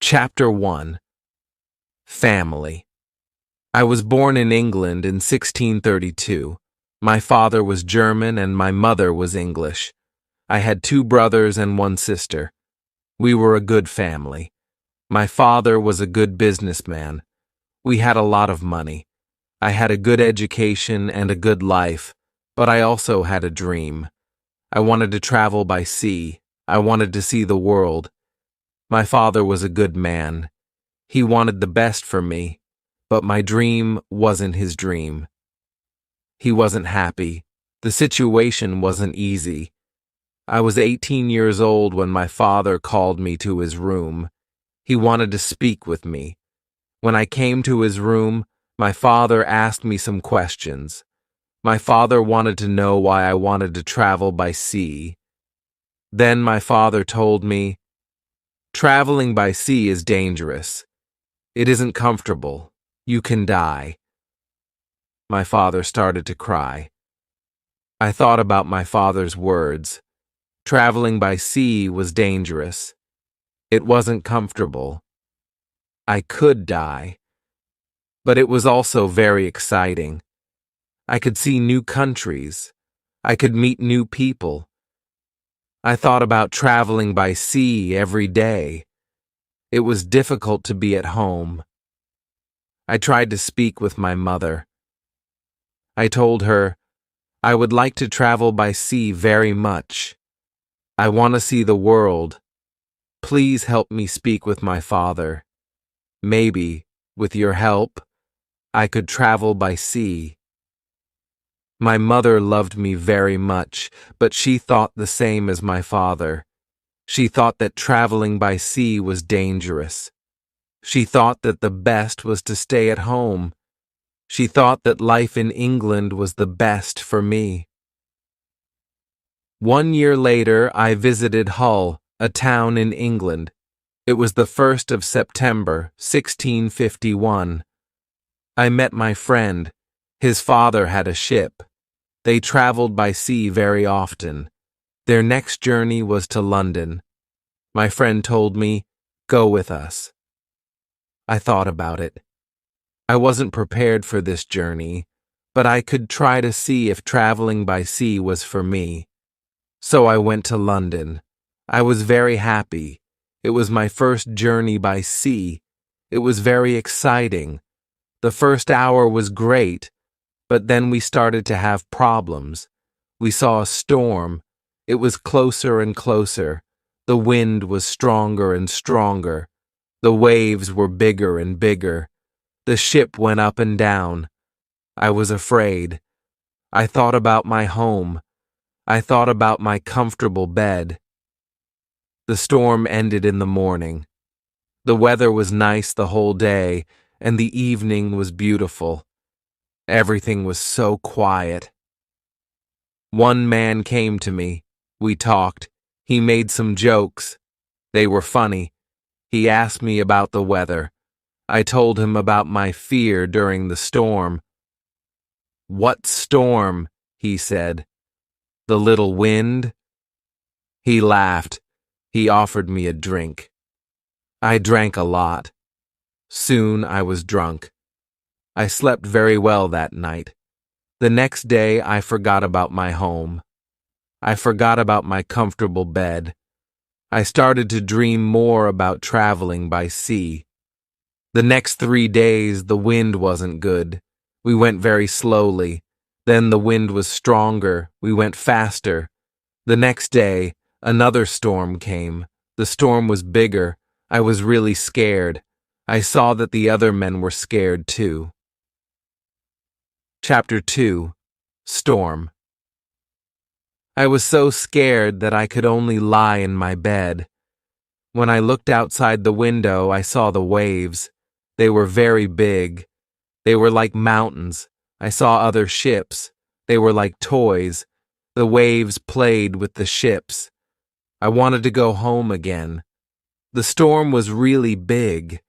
Chapter 1. Family. I was born in England in 1632. My father was German and my mother was English. I had 2 brothers and 1 sister. We were a good family. My father was a good businessman. We had a lot of money. I had a good education and a good life, but I also had a dream. I wanted to travel by sea. I wanted to see the world. My father was a good man. He wanted the best for me, but my dream wasn't his dream. He wasn't happy. The situation wasn't easy. I was 18 years old when my father called me to his room. He wanted to speak with me. When I came to his room, my father asked me some questions. My father wanted to know why I wanted to travel by sea. Then my father told me, "Traveling by sea is dangerous. It isn't comfortable. You can die." My father started to cry. I thought about my father's words. Traveling by sea was dangerous. It wasn't comfortable. I could die. But it was also very exciting. I could see new countries. I could meet new people. I thought about traveling by sea every day. It was difficult to be at home. I tried to speak with my mother. I told her, "I would like to travel by sea very much. I want to see the world. Please help me speak with my father. Maybe, with your help, I could travel by sea." My mother loved me very much, but she thought the same as my father. She thought that traveling by sea was dangerous. She thought that the best was to stay at home. She thought that life in England was the best for me. 1 year later, I visited Hull, a town in England. It was the 1st of September, 1651. I met my friend. His father had a ship. They traveled by sea very often. Their next journey was to London. My friend told me, "Go with us." I thought about it. I wasn't prepared for this journey, but I could try to see if traveling by sea was for me. So I went to London. I was very happy. It was my first journey by sea. It was very exciting. The first hour was great, but then we started to have problems. We saw a storm. It was closer and closer. The wind was stronger and stronger. The waves were bigger and bigger. The ship went up and down. I was afraid. I thought about my home. I thought about my comfortable bed. The storm ended in the morning. The weather was nice the whole day, and the evening was beautiful. Everything was so quiet. One man came to me. We talked. He made some jokes. They were funny. He asked me about the weather. I told him about my fear during the storm. "What storm?" he said. "The little wind?" He laughed. He offered me a drink. I drank a lot. Soon I was drunk. I slept very well that night. The next day I forgot about my home. I forgot about my comfortable bed. I started to dream more about traveling by sea. The next 3 days the wind wasn't good. We went very slowly. Then the wind was stronger. We went faster. The next day, another storm came. The storm was bigger. I was really scared. I saw that the other men were scared too. Chapter 2. Storm. I was so scared that I could only lie in my bed. When I looked outside the window, I saw the waves. They were very big. They were like mountains. I saw other ships. They were like toys. The waves played with the ships. I wanted to go home again. The storm was really big.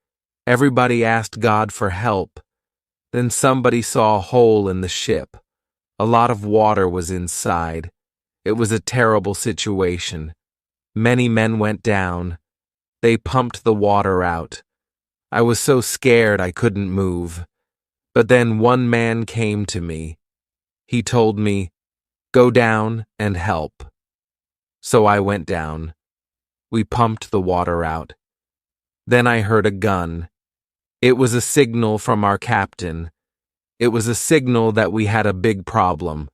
Everybody asked God for help. Then somebody saw a hole in the ship. A lot of water was inside. It was a terrible situation. Many men went down. They pumped the water out. I was so scared I couldn't move. But then one man came to me. He told me, "Go down and help." So I went down. We pumped the water out. Then I heard a gun. It was a signal from our captain. It was a signal that we had a big problem.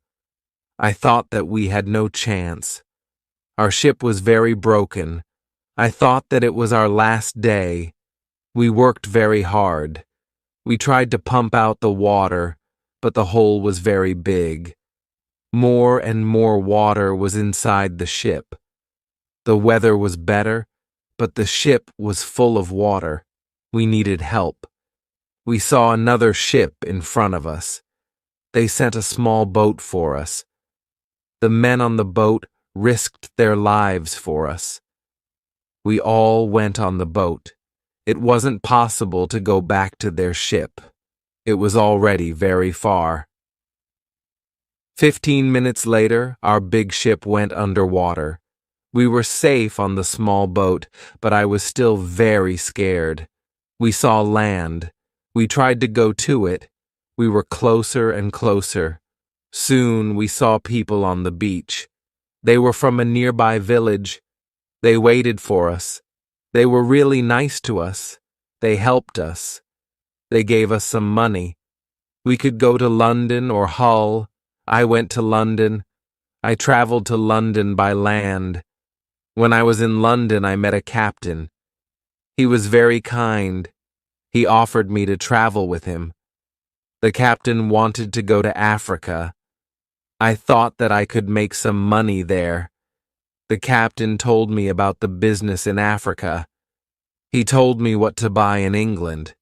I thought that we had no chance. Our ship was very broken. I thought that it was our last day. We worked very hard. We tried to pump out the water, but the hole was very big. More and more water was inside the ship. The weather was better, but the ship was full of water. We needed help. We saw another ship in front of us. They sent a small boat for us. The men on the boat risked their lives for us. We all went on the boat. It wasn't possible to go back to their ship. It was already very far. 15 minutes later, our big ship went underwater. We were safe on the small boat, but I was still very scared. We saw land. We tried to go to it. We were closer and closer. Soon we saw people on the beach. They were from a nearby village. They waited for us. They were really nice to us. They helped us. They gave us some money. We could go to London or Hull. I went to London. I traveled to London by land. When I was in London, I met a captain. He was very kind. He offered me to travel with him. The captain wanted to go to Africa. I thought that I could make some money there. The captain told me about the business in Africa. He told me what to buy in England.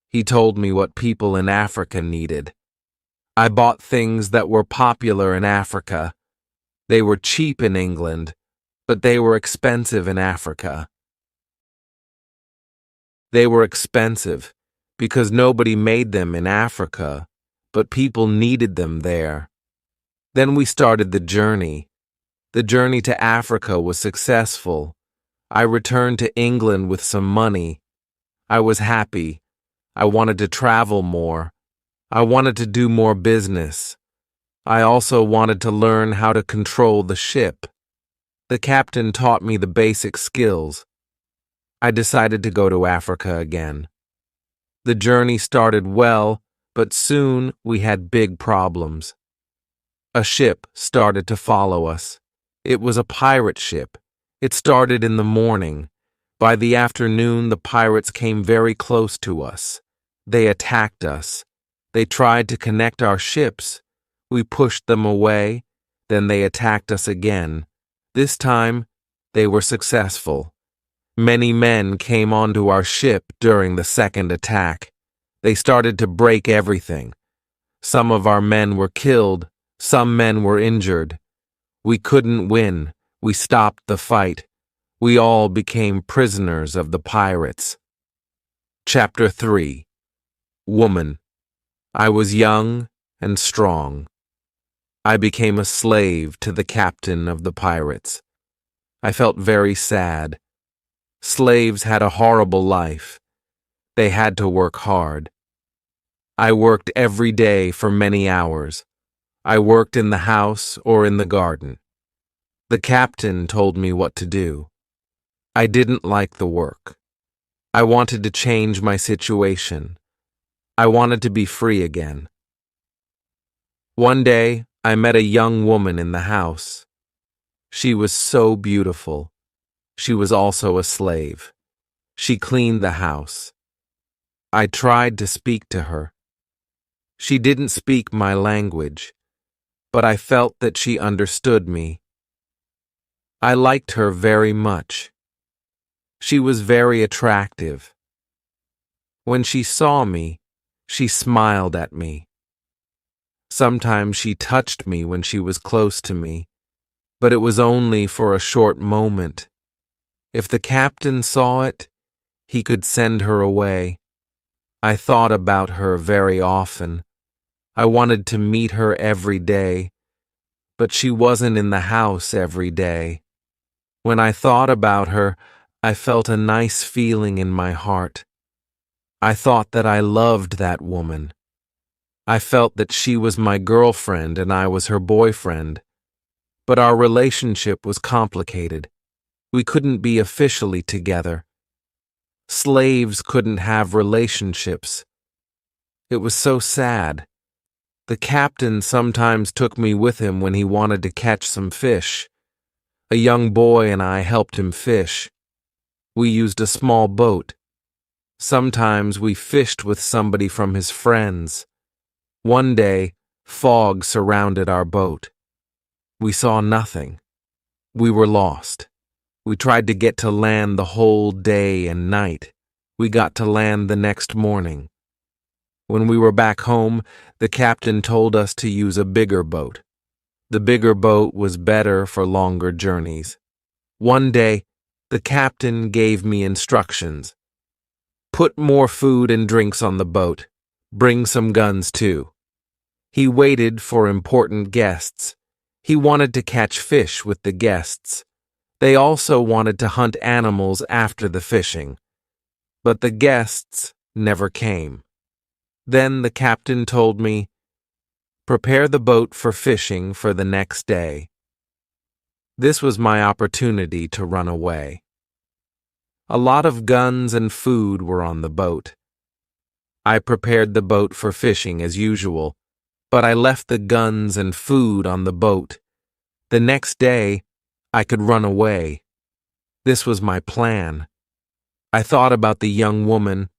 He told me what people in Africa needed. I bought things that were popular in Africa. They were cheap in England, but they were expensive in Africa. They were expensive because nobody made them in Africa, but people needed them there. Then we started the journey. The journey to Africa was successful. I returned to England with some money. I was happy. I wanted to travel more. I wanted to do more business. I also wanted to learn how to control the ship. The captain taught me the basic skills. I decided to go to Africa again. The journey started well, but soon we had big problems. A ship started to follow us. It was a pirate ship. It started in the morning. By the afternoon, the pirates came very close to us. They attacked us. They tried to connect our ships. We pushed them away. Then they attacked us again. This time, they were successful. Many men came onto our ship during the second attack. They started to break everything. Some of our men were killed. Some men were injured. We couldn't win. We stopped the fight. We all became prisoners of the pirates. Chapter 3. Woman. I was young and strong. I became a slave to the captain of the pirates. I felt very sad. Slaves had a horrible life. They had to work hard. I worked every day for many hours. I worked in the house or in the garden. The captain told me what to do. I didn't like the work. I wanted to change my situation. I wanted to be free again. One day, I met a young woman in the house. She was so beautiful. She was also a slave. She cleaned the house. I tried to speak to her. She didn't speak my language, but I felt that she understood me. I liked her very much. She was very attractive. When she saw me, she smiled at me. Sometimes she touched me when she was close to me, but it was only for a short moment. If the captain saw it, he could send her away. I thought about her very often. I wanted to meet her every day, but she wasn't in the house every day. When I thought about her, I felt a nice feeling in my heart. I thought that I loved that woman. I felt that she was my girlfriend and I was her boyfriend. But our relationship was complicated. We couldn't be officially together. Slaves couldn't have relationships. It was so sad. The captain sometimes took me with him when he wanted to catch some fish. A young boy and I helped him fish. We used a small boat. Sometimes we fished with somebody from his friends. One day, fog surrounded our boat. We saw nothing. We were lost. We tried to get to land the whole day and night. We got to land the next morning. When we were back home, the captain told us to use a bigger boat. The bigger boat was better for longer journeys. One day, the captain gave me instructions. Put more food and drinks on the boat. Bring some guns too. He waited for important guests. He wanted to catch fish with the guests. They also wanted to hunt animals after the fishing. But the guests never came. Then the captain told me, prepare the boat for fishing for the next day. This was my opportunity to run away. A lot of guns and food were on the boat. I prepared the boat for fishing as usual, but I left the guns and food on the boat. The next day, I could run away. This was my plan. I thought about the young woman.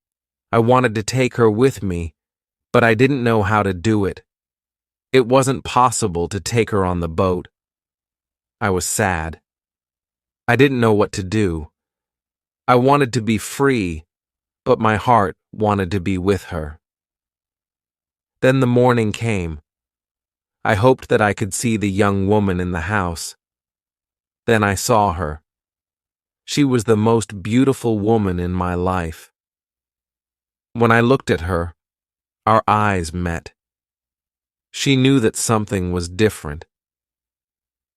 I wanted to take her with me, but I didn't know how to do it. It wasn't possible to take her on the boat. I was sad. I didn't know what to do. I wanted to be free, but my heart wanted to be with her. Then the morning came. I hoped that I could see the young woman in the house. Then I saw her. She was the most beautiful woman in my life. When I looked at her, our eyes met. She knew that something was different.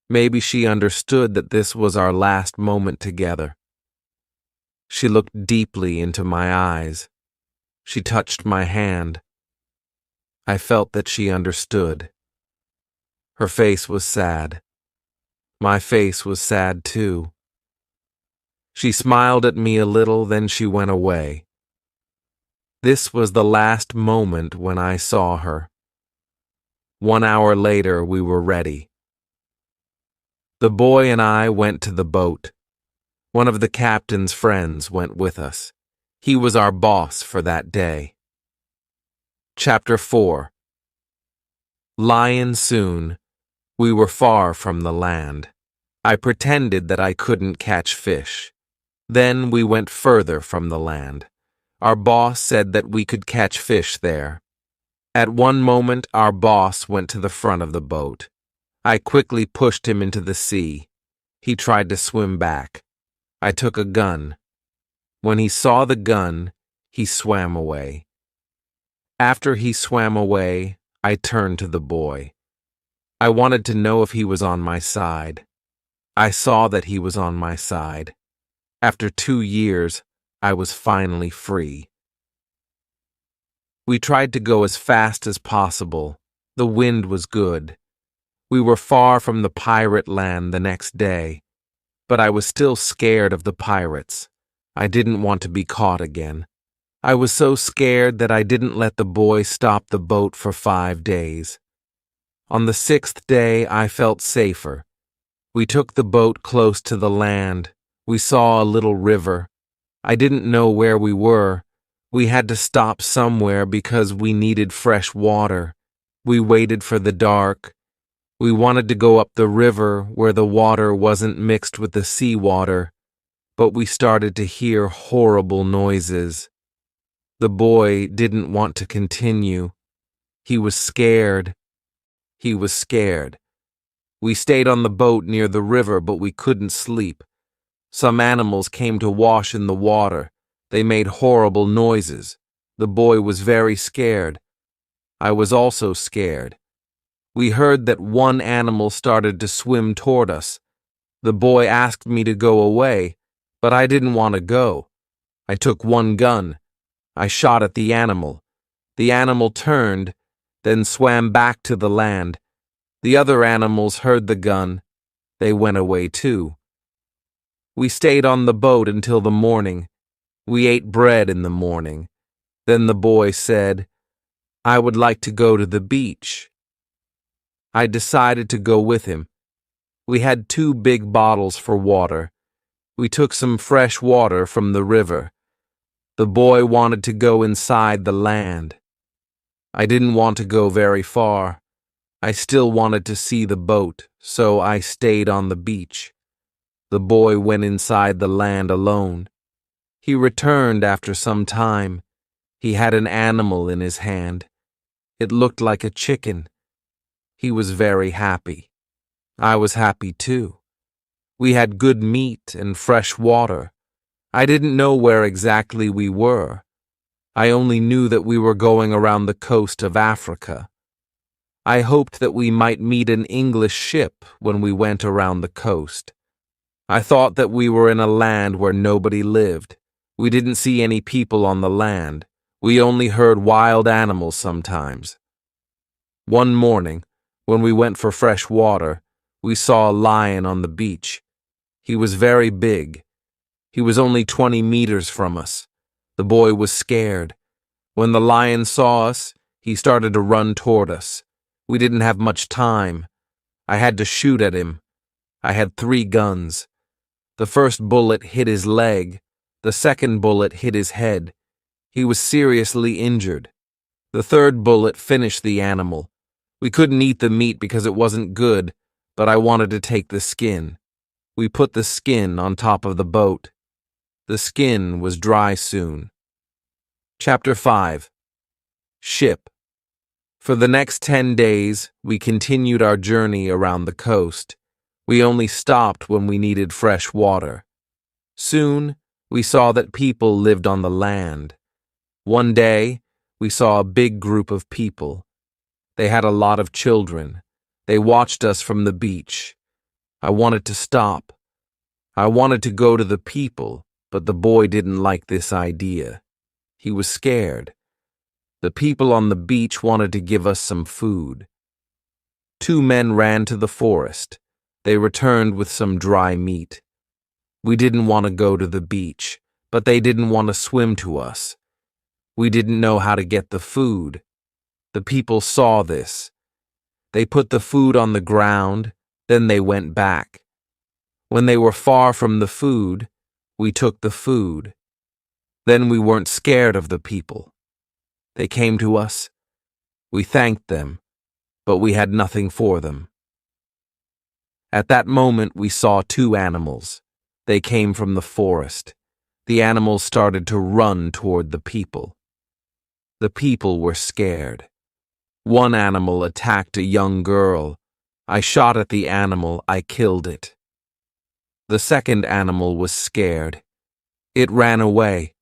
Maybe she understood that this was our last moment together. She looked deeply into my eyes. She touched my hand. I felt that she understood. Her face was sad. My face was sad too. She smiled at me a little, then she went away. This was the last moment when I saw her. 1 hour later, we were ready. The boy and I went to the boat. One of the captain's friends went with us. He was our boss for that day. Chapter 4. Lying soon, we were far from the land. I pretended that I couldn't catch fish. Then we went further from the land. Our boss said that we could catch fish there. At one moment, our boss went to the front of the boat. I quickly pushed him into the sea. He tried to swim back. I took a gun. When he saw the gun, he swam away. After he swam away, I turned to the boy. I wanted to know if he was on my side. I saw that he was on my side. After 2 years, I was finally free. We tried to go as fast as possible. The wind was good. We were far from the pirate land the next day, but I was still scared of the pirates. I didn't want to be caught again. I was so scared that I didn't let the boy stop the boat for 5 days. On the 6th day, I felt safer. We took the boat close to the land. We saw a little river. I didn't know where we were. We had to stop somewhere because we needed fresh water. We waited for the dark. We wanted to go up the river where the water wasn't mixed with the seawater, but we started to hear horrible noises. The boy didn't want to continue. He was scared. He was scared. We stayed on the boat near the river, but we couldn't sleep. Some animals came to wash in the water. They made horrible noises. The boy was very scared. I was also scared. We heard that one animal started to swim toward us. The boy asked me to go away, But I didn't want to go. I took one gun. I shot at the animal. The animal turned, then swam back to the land. The other animals heard the gun. They went away too. We stayed on the boat until the morning. We ate bread in the morning. Then the boy said, "I would like to go to the beach." I decided to go with him. We had 2 big bottles for water. We took some fresh water from the river. The boy wanted to go inside the land. I didn't want to go very far. I still wanted to see the boat, so I stayed on the beach. The boy went inside the land alone. He returned after some time. He had an animal in his hand. It looked like a chicken. He was very happy. I was happy too. We had good meat and fresh water. I didn't know where exactly we were. I only knew that we were going around the coast of Africa. I hoped that we might meet an English ship when we went around the coast. I thought that we were in a land where nobody lived. We didn't see any people on the land. We only heard wild animals sometimes. One morning, when we went for fresh water, we saw a lion on the beach. He was very big. He was only 20 meters from us. The boy was scared. When the lion saw us, he started to run toward us. We didn't have much time. I had to shoot at him. I had 3 guns. The first bullet hit his leg. The second bullet hit his head. He was seriously injured. The third bullet finished the animal. We couldn't eat the meat because it wasn't good, but I wanted to take the skin. We put the skin on top of the boat. The skin was dry soon. Chapter 5. Ship. For the next 10 days, we continued our journey around the coast. We only stopped when we needed fresh water. Soon, we saw that people lived on the land. One day, we saw a big group of people. They had a lot of children. They watched us from the beach. I wanted to stop. I wanted to go to the people, but the boy didn't like this idea. He was scared. The people on the beach wanted to give us some food. 2 men ran to the forest. They returned with some dry meat. We didn't want to go to the beach, but they didn't want to swim to us. We didn't know how to get the food. The people saw this. They put the food on the ground, then they went back. When they were far from the food, we took the food. Then we weren't scared of the people. They came to us. We thanked them, but we had nothing for them. At that moment, we saw 2 animals. They came from the forest. The animals started to run toward the people. The people were scared. One animal attacked a young girl. I shot at the animal. I killed it. The second animal was scared. It ran away.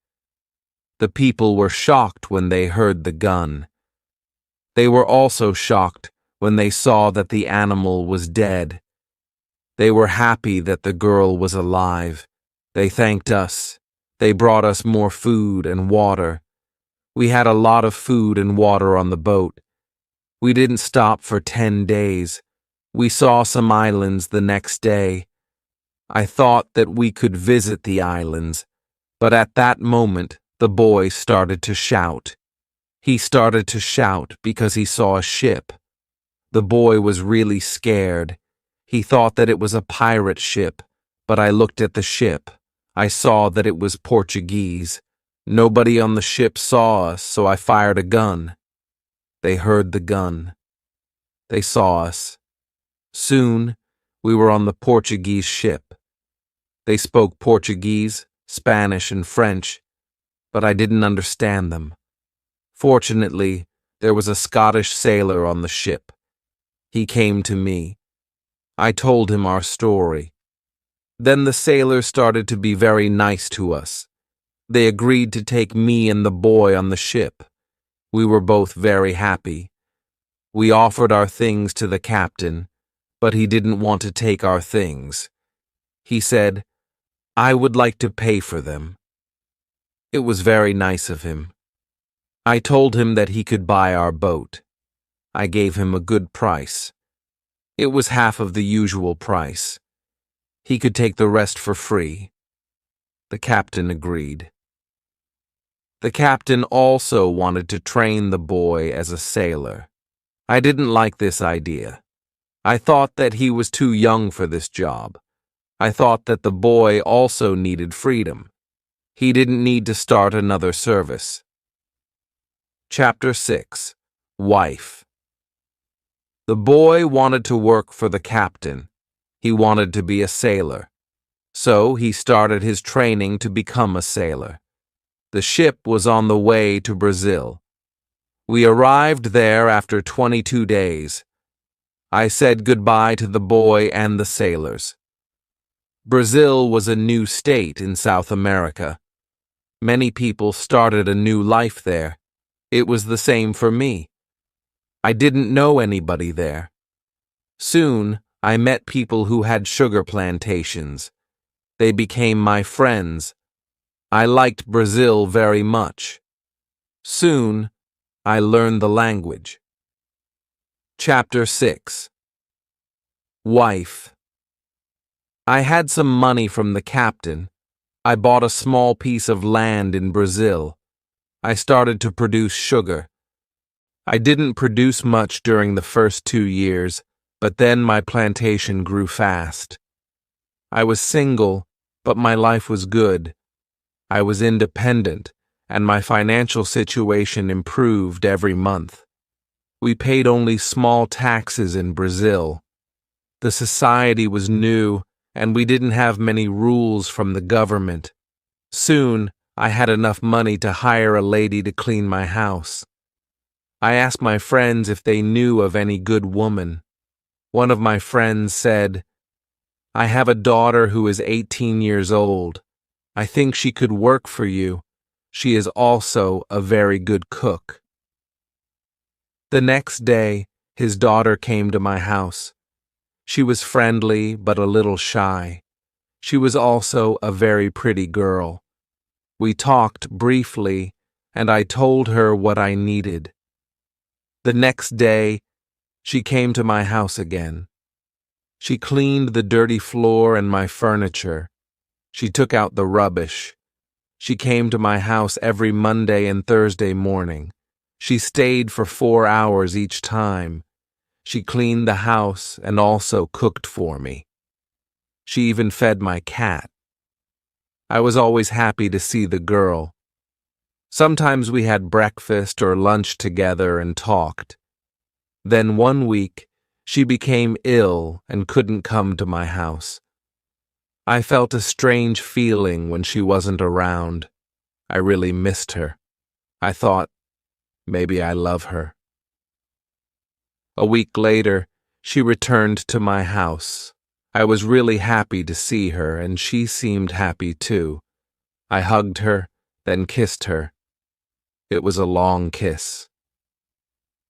The people were shocked when they heard the gun. They were also shocked when they saw that the animal was dead. They were happy that the girl was alive. They thanked us. They brought us more food and water. We had a lot of food and water on the boat. We didn't stop for 10 days. We saw some islands the next day. I thought that we could visit the islands, but at that moment, the boy started to shout. He started to shout because he saw a ship. The boy was really scared. He thought that it was a pirate ship, but I looked at the ship. I saw that it was Portuguese. Nobody on the ship saw us, so I fired a gun. They heard the gun. They saw us. Soon, we were on the Portuguese ship. They spoke Portuguese, Spanish, and French, but I didn't understand them. Fortunately, there was a Scottish sailor on the ship. He came to me. I told him our story. Then the sailor started to be very nice to us. They agreed to take me and the boy on the ship. We were both very happy. We offered our things to the captain, but he didn't want to take our things. He said, I would like to pay for them. It was very nice of him. I told him that he could buy our boat. I gave him a good price. It was half of the usual price. He could take the rest for free. The captain agreed. The captain also wanted to train the boy as a sailor. I didn't like this idea. I thought that he was too young for this job. I thought that the boy also needed freedom. He didn't need to start another service. Chapter 6. Wife. The boy wanted to work for the captain. He wanted to be a sailor. So he started his training to become a sailor. The ship was on the way to Brazil. We arrived there after 22 days. I said goodbye to the boy and the sailors. Brazil was a new state in South America. Many people started a new life there. It was the same for me. I didn't know anybody there. Soon, I met people who had sugar plantations. They became my friends. I liked Brazil very much. Soon, I learned the language. Chapter 6. Wife. I had some money from the captain. I bought a small piece of land in Brazil. I started to produce sugar. I didn't produce much during the first 2 years, but then my plantation grew fast. I was single, but my life was good. I was independent, and my financial situation improved every month. We paid only small taxes in Brazil. The society was new, and we didn't have many rules from the government. Soon, I had enough money to hire a lady to clean my house. I asked my friends if they knew of any good woman. One of my friends said, "I have a daughter who is 18 years old. I think she could work for you. She is also a very good cook." The next day, his daughter came to my house. She was friendly but a little shy. She was also a very pretty girl. We talked briefly, and I told her what I needed. The next day, she came to my house again. She cleaned the dirty floor and my furniture. She took out the rubbish. She came to my house every Monday and Thursday morning. She stayed for 4 hours each time. She cleaned the house and also cooked for me. She even fed my cat. I was always happy to see the girl. Sometimes we had breakfast or lunch together and talked. Then one week, she became ill and couldn't come to my house. I felt a strange feeling when she wasn't around. I really missed her. I thought, maybe I love her. A week later, she returned to my house. I was really happy to see her, and she seemed happy too. I hugged her, then kissed her. It was a long kiss.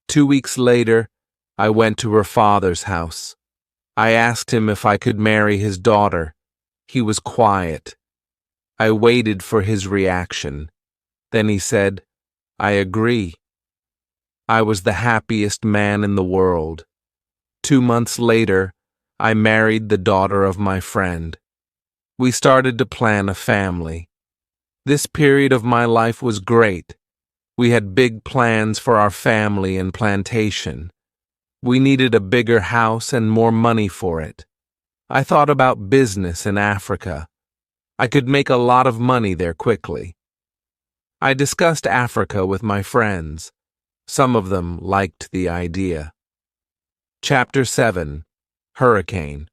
2 weeks later, I went to her father's house. I asked him if I could marry his daughter. He was quiet. I waited for his reaction. Then he said, "I agree." I was the happiest man in the world. 2 months later, I married the daughter of my friend. We started to plan a family. This period of my life was great. We had big plans for our family and plantation. We needed a bigger house and more money for it. I thought about business in Africa. I could make a lot of money there quickly. I discussed Africa with my friends. Some of them liked the idea. Chapter 7. Hurricane.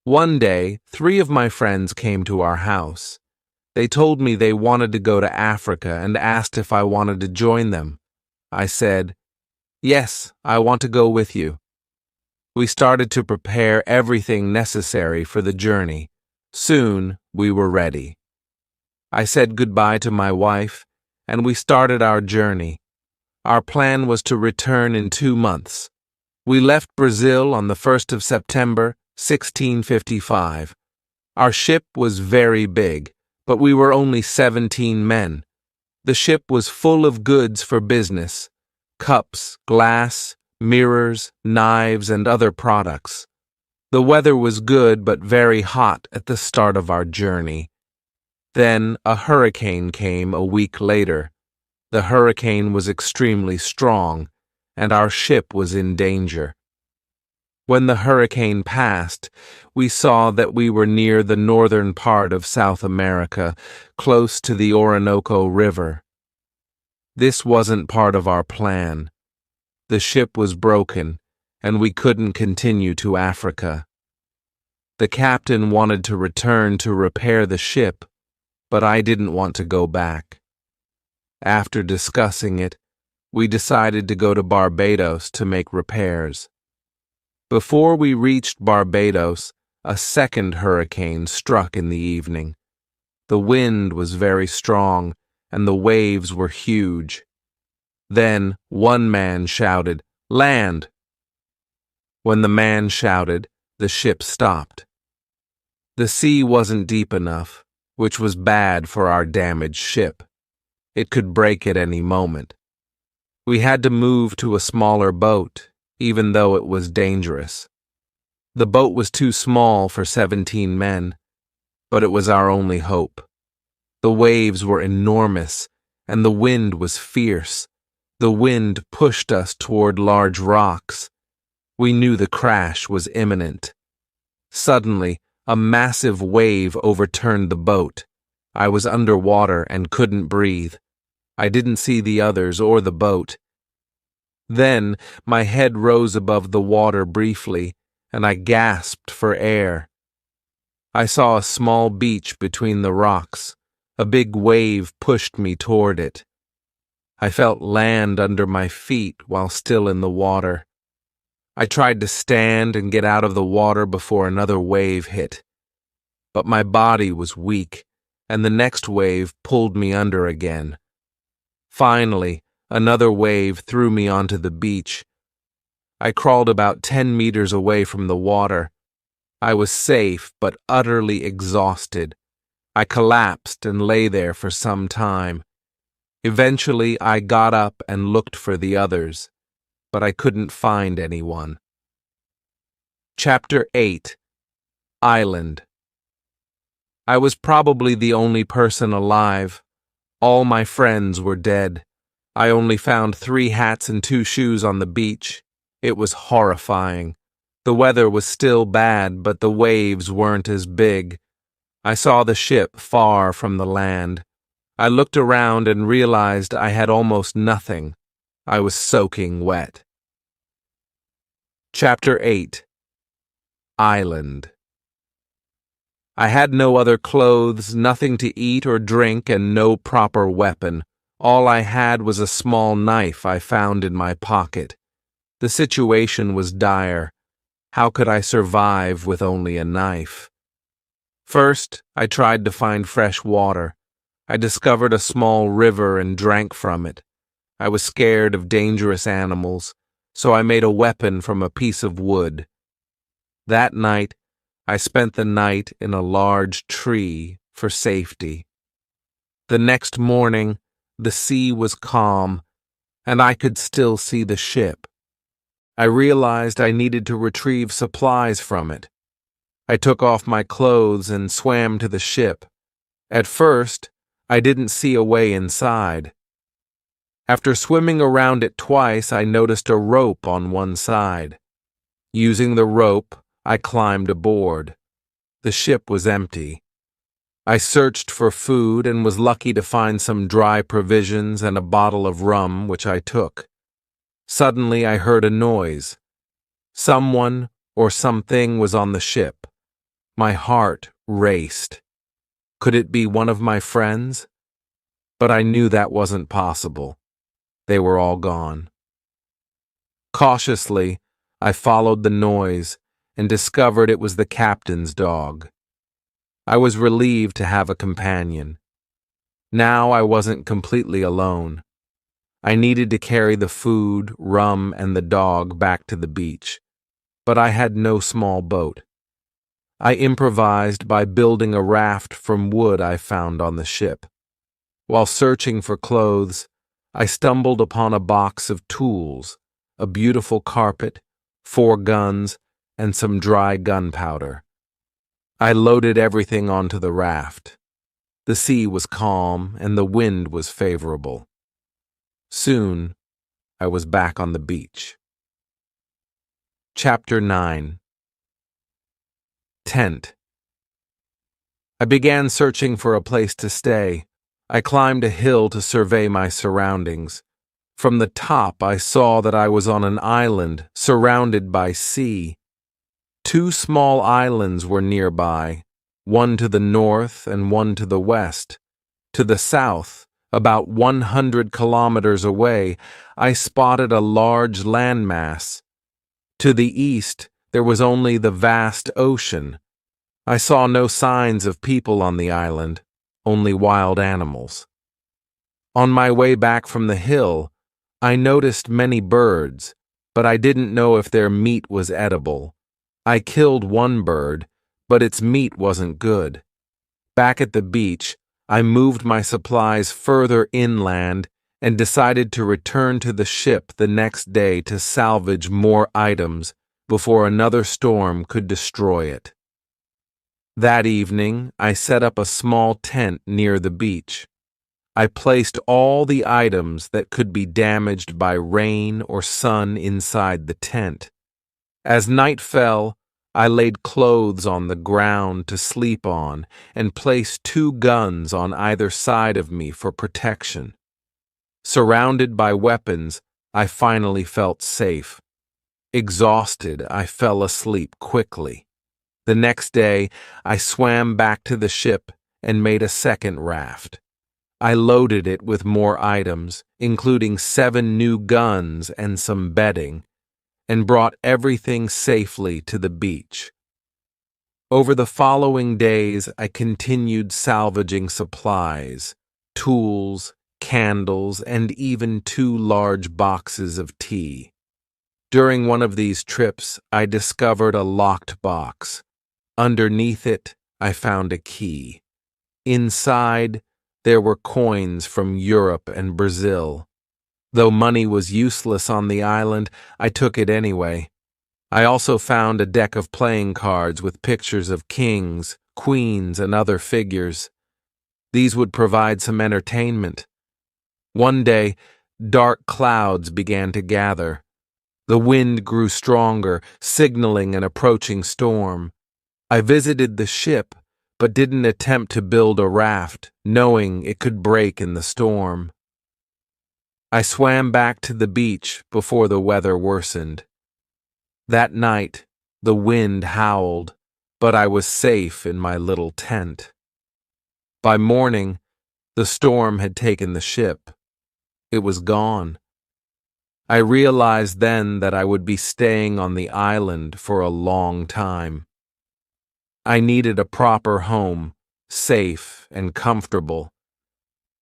One day, 3 of my friends came to our house. They told me they wanted to go to Africa and asked if I wanted to join them. I said, "Yes, I want to go with you." We started to prepare everything necessary for the journey. Soon, we were ready. I said goodbye to my wife, and we started our journey. Our plan was to return in 2 months. We left Brazil on the 1st of September, 1655. Our ship was very big, but we were only 17 men. The ship was full of goods for business: cups, glass, mirrors, knives, and other products. The weather was good but very hot at the start of our journey. Then a hurricane came a week later. The hurricane was extremely strong, and our ship was in danger. When the hurricane passed, we saw that we were near the northern part of South America, close to the Orinoco River. This wasn't part of our plan. The ship was broken, and we couldn't continue to Africa. The captain wanted to return to repair the ship, but I didn't want to go back. After discussing it, we decided to go to Barbados to make repairs. Before we reached Barbados, a second hurricane struck in the evening. The wind was very strong, and the waves were huge. Then one man shouted, "Land!" When the man shouted, the ship stopped. The sea wasn't deep enough, which was bad for our damaged ship. It could break at any moment. We had to move to a smaller boat, even though it was dangerous. The boat was too small for 17 men, but it was our only hope. The waves were enormous, and the wind was fierce. The wind pushed us toward large rocks. We knew the crash was imminent. Suddenly, a massive wave overturned the boat. I was underwater and couldn't breathe. I didn't see the others or the boat. Then my head rose above the water briefly, and I gasped for air. I saw a small beach between the rocks. A big wave pushed me toward it. I felt land under my feet while still in the water. I tried to stand and get out of the water before another wave hit. But my body was weak, and the next wave pulled me under again. Finally, another wave threw me onto the beach. I crawled about 10 meters away from the water. I was safe, but utterly exhausted. I collapsed and lay there for some time. Eventually, I got up and looked for the others, but I couldn't find anyone. Chapter 8. Island. I was probably the only person alive. All my friends were dead. I only found 3 hats and 2 shoes on the beach. It was horrifying. The weather was still bad, but the waves weren't as big. I saw the ship far from the land. I looked around and realized I had almost nothing. I was soaking wet. Chapter 8. Island. I had no other clothes, nothing to eat or drink, and no proper weapon. All I had was a small knife I found in my pocket. The situation was dire. How could I survive with only a knife? First, I tried to find fresh water. I discovered a small river and drank from it. I was scared of dangerous animals, so I made a weapon from a piece of wood. That night, I spent the night in a large tree for safety. The next morning, the sea was calm, and I could still see the ship. I realized I needed to retrieve supplies from it. I took off my clothes and swam to the ship. At first, I didn't see a way inside. After swimming around it twice, I noticed a rope on one side. Using the rope, I climbed aboard. The ship was empty. I searched for food and was lucky to find some dry provisions and a bottle of rum, which I took. Suddenly, I heard a noise. Someone or something was on the ship. My heart raced. Could it be one of my friends? But I knew that wasn't possible. They were all gone. Cautiously, I followed the noise and discovered it was the captain's dog. I was relieved to have a companion. Now I wasn't completely alone. I needed to carry the food, rum, and the dog back to the beach, but I had no small boat. I improvised by building a raft from wood I found on the ship. While searching for clothes, I stumbled upon a box of tools, a beautiful carpet, 4 guns, and some dry gunpowder. I loaded everything onto the raft. The sea was calm and the wind was favorable. Soon, I was back on the beach. Chapter 9. Tent. I began searching for a place to stay. I climbed a hill to survey my surroundings. From the top, I saw that I was on an island surrounded by sea. 2 small islands were nearby, one to the north and one to the west. To the south, about 100 kilometers away, I spotted a large landmass. To the east, there was only the vast ocean. I saw no signs of people on the island, only wild animals. On my way back from the hill, I noticed many birds, but I didn't know if their meat was edible. I killed one bird, but its meat wasn't good. Back at the beach, I moved my supplies further inland and decided to return to the ship the next day to salvage more items before another storm could destroy it. That evening, I set up a small tent near the beach. I placed all the items that could be damaged by rain or sun inside the tent. As night fell, I laid clothes on the ground to sleep on and placed 2 guns on either side of me for protection. Surrounded by weapons, I finally felt safe. Exhausted, I fell asleep quickly. The next day, I swam back to the ship and made a second raft. I loaded it with more items, including 7 new guns and some bedding, and brought everything safely to the beach. Over the following days, I continued salvaging supplies, tools, candles, and even 2 large boxes of tea. During one of these trips, I discovered a locked box. Underneath it, I found a key. Inside, there were coins from Europe and Brazil. Though money was useless on the island, I took it anyway. I also found a deck of playing cards with pictures of kings, queens, and other figures. These would provide some entertainment. One day, dark clouds began to gather. The wind grew stronger, signaling an approaching storm. I visited the ship, but didn't attempt to build a raft, knowing it could break in the storm. I swam back to the beach before the weather worsened. That night, the wind howled, but I was safe in my little tent. By morning, the storm had taken the ship. It was gone. I realized then that I would be staying on the island for a long time. I needed a proper home, safe and comfortable.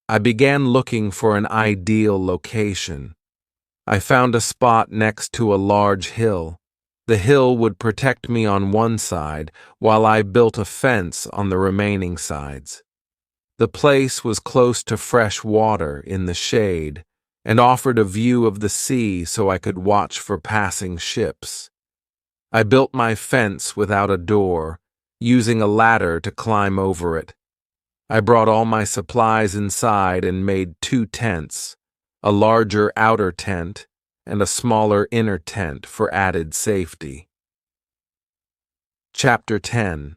I began looking for an ideal location. I found a spot next to a large hill. The hill would protect me on one side, while I built a fence on the remaining sides. The place was close to fresh water in the shade, and offered a view of the sea so I could watch for passing ships. I built my fence without a door, using a ladder to climb over it. I brought all my supplies inside and made 2 tents, a larger outer tent and a smaller inner tent for added safety. Chapter 10.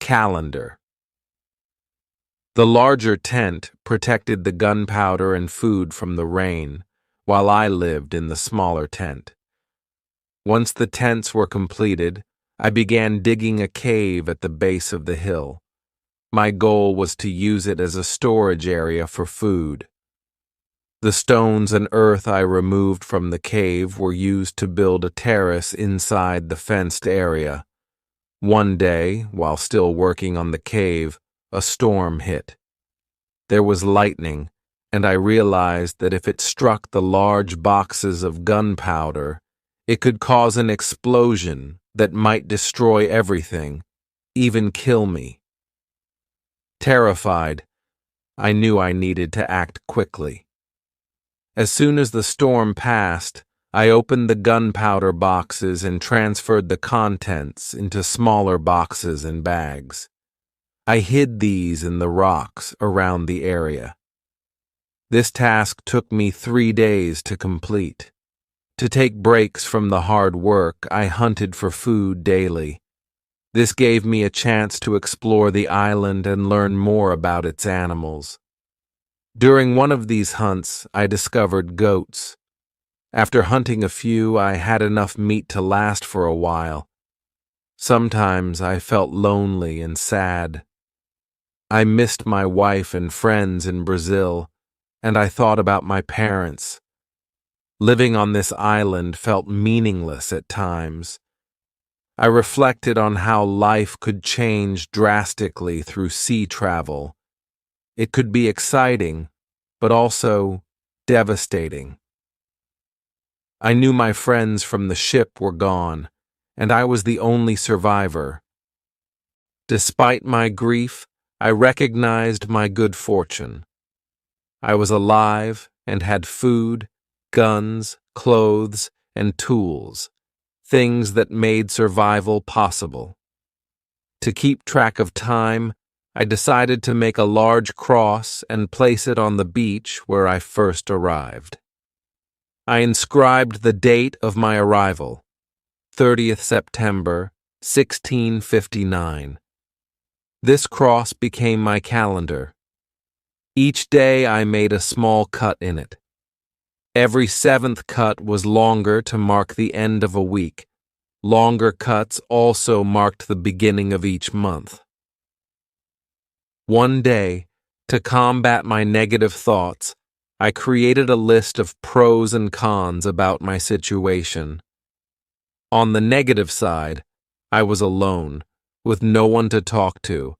Calendar. The larger tent protected the gunpowder and food from the rain, while I lived in the smaller tent. Once the tents were completed, I began digging a cave at the base of the hill. My goal was to use it as a storage area for food. The stones and earth I removed from the cave were used to build a terrace inside the fenced area. One day, while still working on the cave, a storm hit. There was lightning, and I realized that if it struck the large boxes of gunpowder, it could cause an explosion that might destroy everything, even kill me. Terrified, I knew I needed to act quickly. As soon as the storm passed, I opened the gunpowder boxes and transferred the contents into smaller boxes and bags. I hid these in the rocks around the area. This task took me 3 days to complete. To take breaks from the hard work, I hunted for food daily. This gave me a chance to explore the island and learn more about its animals. During one of these hunts, I discovered goats. After hunting a few, I had enough meat to last for a while. Sometimes I felt lonely and sad. I missed my wife and friends in Brazil, and I thought about my parents. Living on this island felt meaningless at times. I reflected on how life could change drastically through sea travel. It could be exciting, but also devastating. I knew my friends from the ship were gone, and I was the only survivor. Despite my grief, I recognized my good fortune. I was alive and had food, guns, clothes, and tools, things that made survival possible. To keep track of time, I decided to make a large cross and place it on the beach where I first arrived. I inscribed the date of my arrival, 30th September, 1659. This cross became my calendar. Each day I made a small cut in it. Every 7th cut was longer to mark the end of a week. Longer cuts also marked the beginning of each month. One day, to combat my negative thoughts, I created a list of pros and cons about my situation. On the negative side, I was alone, with no one to talk to,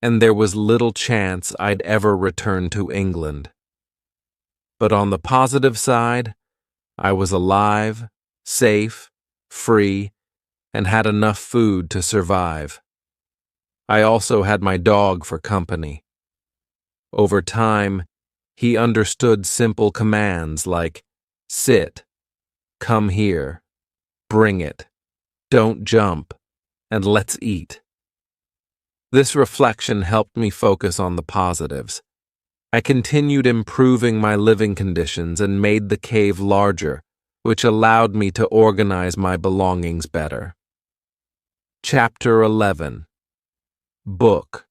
and there was little chance I'd ever return to England. But on the positive side, I was alive, safe, free, and had enough food to survive. I also had my dog for company. Over time, he understood simple commands like, sit, come here, bring it, don't jump, and let's eat. This reflection helped me focus on the positives. I continued improving my living conditions and made the cave larger, which allowed me to organize my belongings better. Chapter 11. Book.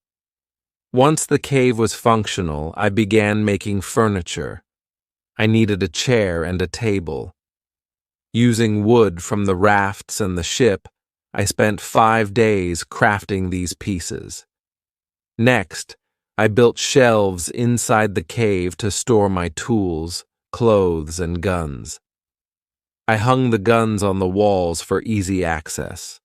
Once the cave was functional, I began making furniture. I needed a chair and a table. Using wood from the rafts and the ship, I spent 5 days crafting these pieces. Next, I built shelves inside the cave to store my tools, clothes, and guns. I hung the guns on the walls for easy access.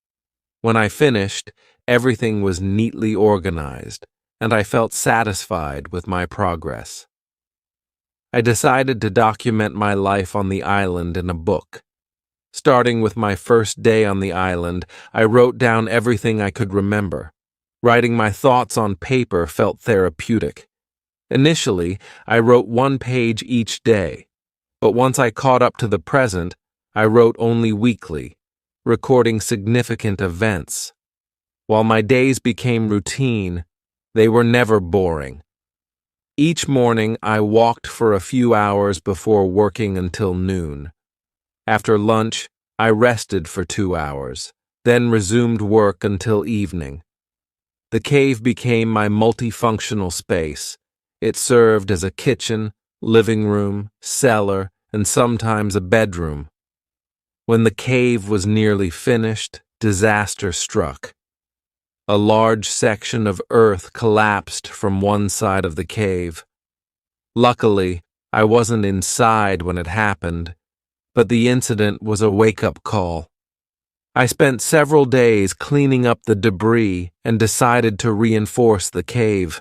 When I finished, everything was neatly organized, and I felt satisfied with my progress. I decided to document my life on the island in a book. Starting with my first day on the island, I wrote down everything I could remember. Writing my thoughts on paper felt therapeutic. Initially, I wrote 1 page each day, but once I caught up to the present, I wrote only weekly, recording significant events. While my days became routine, they were never boring. Each morning, I walked for a few hours before working until noon. After lunch, I rested for 2 hours, then resumed work until evening. The cave became my multifunctional space. It served as a kitchen, living room, cellar, and sometimes a bedroom. When the cave was nearly finished, disaster struck. A large section of earth collapsed from one side of the cave. Luckily, I wasn't inside when it happened, but the incident was a wake-up call. I spent several days cleaning up the debris and decided to reinforce the cave.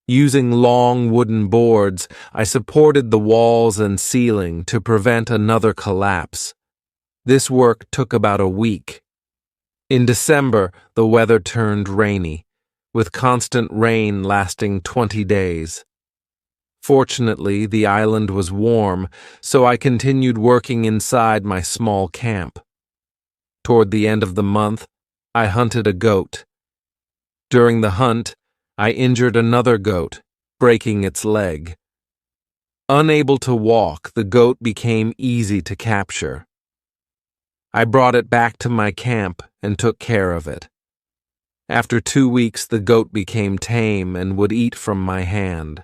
Using long wooden boards, I supported the walls and ceiling to prevent another collapse. This work took about a week. In December, the weather turned rainy, with constant rain lasting 20 days. Fortunately, the island was warm, so I continued working inside my small camp. Toward the end of the month, I hunted a goat. During the hunt, I injured another goat, breaking its leg. Unable to walk, the goat became easy to capture. I brought it back to my camp and took care of it. After 2 weeks, the goat became tame and would eat from my hand.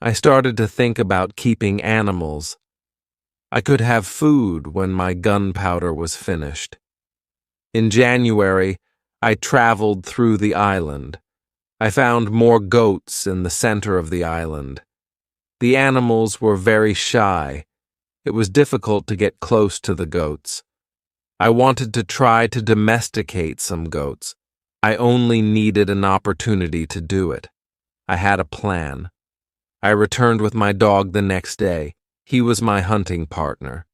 I started to think about keeping animals. I could have food when my gunpowder was finished. In January, I traveled through the island. I found more goats in the center of the island. The animals were very shy. It was difficult to get close to the goats. I wanted to try to domesticate some goats. I only needed an opportunity to do it. I had a plan. I returned with my dog the next day. He was my hunting partner.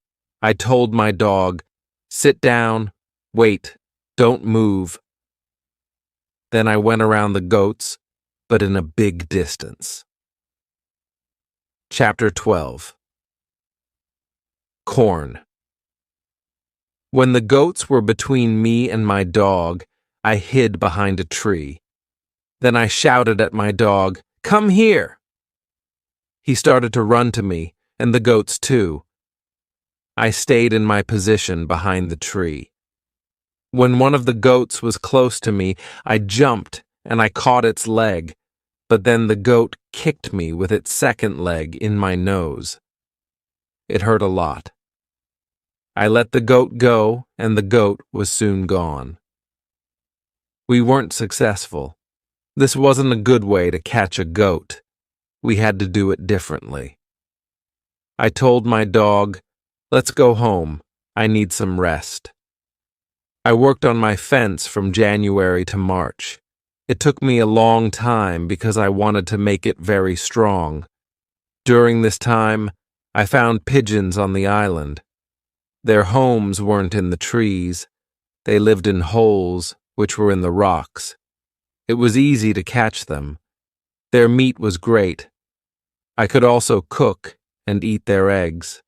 I told my dog, "Sit down, wait, don't move." Then I went around the goats, but in a big distance. Chapter 12. Corn. When the goats were between me and my dog, I hid behind a tree. Then I shouted at my dog, "Come here!" He started to run to me, and the goats too. I stayed in my position behind the tree. When one of the goats was close to me, I jumped and I caught its leg, but then the goat kicked me with its second leg in my nose. It hurt a lot. I let the goat go, and the goat was soon gone. We weren't successful. This wasn't a good way to catch a goat. We had to do it differently. I told my dog, "Let's go home. I need some rest." I worked on my fence from January to March. It took me a long time because I wanted to make it very strong. During this time, I found pigeons on the island. Their homes weren't in the trees. They lived in holes, which were in the rocks. It was easy to catch them. Their meat was great. I could also cook and eat their eggs.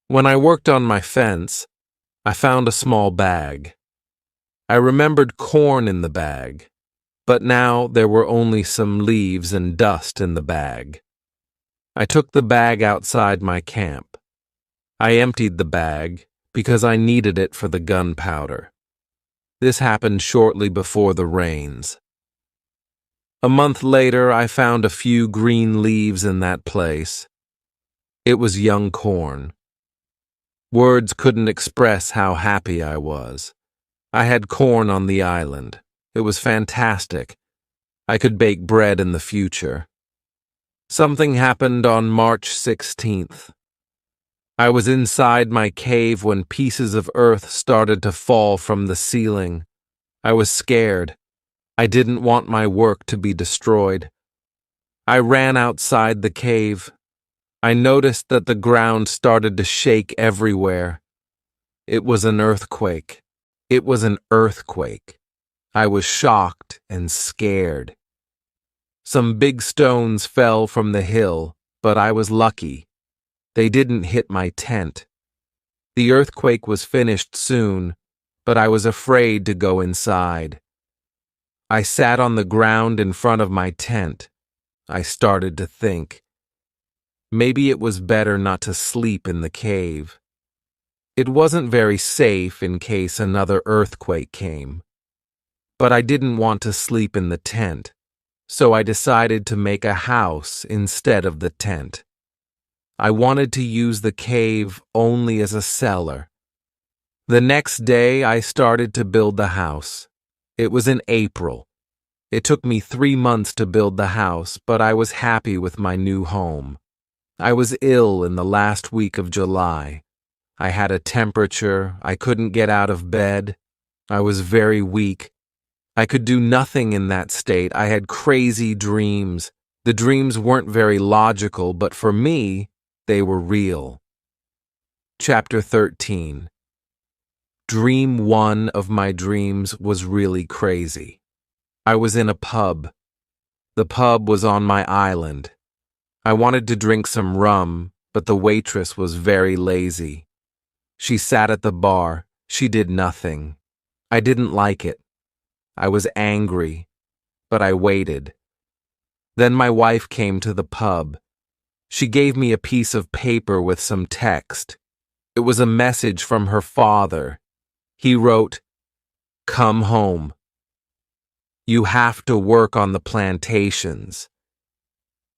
When I worked on my fence, I found a small bag. I remembered corn in the bag, but now there were only some leaves and dust in the bag. I took the bag outside my camp. I emptied the bag because I needed it for the gunpowder. This happened shortly before the rains. A month later, I found a few green leaves in that place. It was young corn. Words couldn't express how happy I was. I had corn on the island. It was fantastic. I could bake bread in the future. Something happened on March 16th. I was inside my cave when pieces of earth started to fall from the ceiling. I was scared. I didn't want my work to be destroyed. I ran outside the cave. I noticed that the ground started to shake everywhere. It was an earthquake. It was an earthquake. I was shocked and scared. Some big stones fell from the hill, but I was lucky. They didn't hit my tent. The earthquake was finished soon, but I was afraid to go inside. I sat on the ground in front of my tent. I started to think. Maybe it was better not to sleep in the cave. It wasn't very safe in case another earthquake came. But I didn't want to sleep in the tent, so I decided to make a house instead of the tent. I wanted to use the cave only as a cellar. The next day, I started to build the house. It was in April. It took me 3 months to build the house, but I was happy with my new home. I was ill in the last week of July. I had a temperature. I couldn't get out of bed. I was very weak. I could do nothing in that state. I had crazy dreams. The dreams weren't very logical, but for me, they were real. Chapter 13. Dream one of my dreams was really crazy. I was in a pub. The pub was on my island. I wanted to drink some rum, but the waitress was very lazy. She sat at the bar. She did nothing. I didn't like it. I was angry, but I waited. Then my wife came to the pub. She gave me a piece of paper with some text. It was a message from her father. He wrote, "Come home. You have to work on the plantations."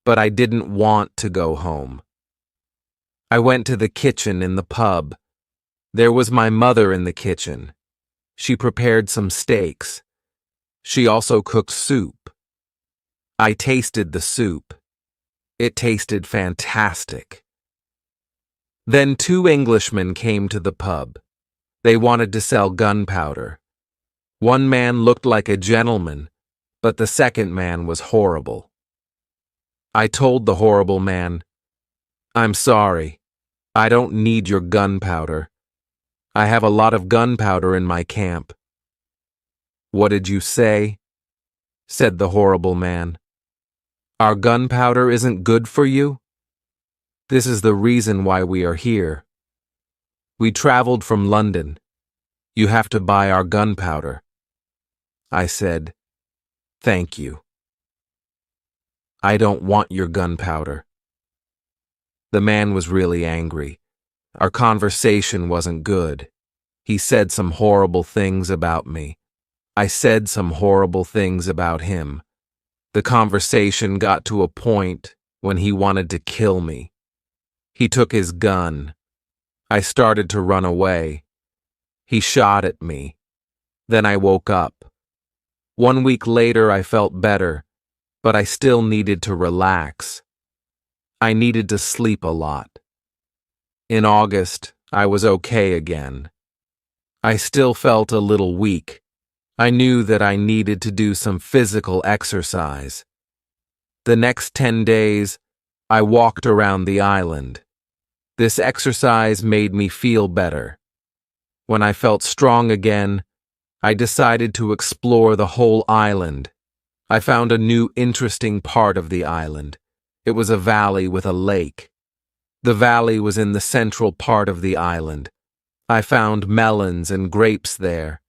But I didn't want to go home. I went to the kitchen in the pub. There was my mother in the kitchen. She prepared some steaks. She also cooked soup. I tasted the soup. It tasted fantastic. Then 2 Englishmen came to the pub. They wanted to sell gunpowder. One man looked like a gentleman, but the second man was horrible. I told the horrible man, "I'm sorry. I don't need your gunpowder. I have a lot of gunpowder in my camp." "What did you say?" said the horrible man. "Our gunpowder isn't good for you? This is the reason why we are here. We traveled from London. You have to buy our gunpowder." I said, "Thank you. I don't want your gunpowder." The man was really angry. Our conversation wasn't good. He said some horrible things about me. I said some horrible things about him. The conversation got to a point when he wanted to kill me. He took his gun. I started to run away. He shot at me. Then I woke up. 1 week later, I felt better, but I still needed to relax. I needed to sleep a lot. In August, I was okay again. I still felt a little weak. I knew that I needed to do some physical exercise. The next 10 days, I walked around the island. This exercise made me feel better. When I felt strong again, I decided to explore the whole island. I found a new interesting part of the island. It was a valley with a lake. The valley was in the central part of the island. I found melons and grapes there.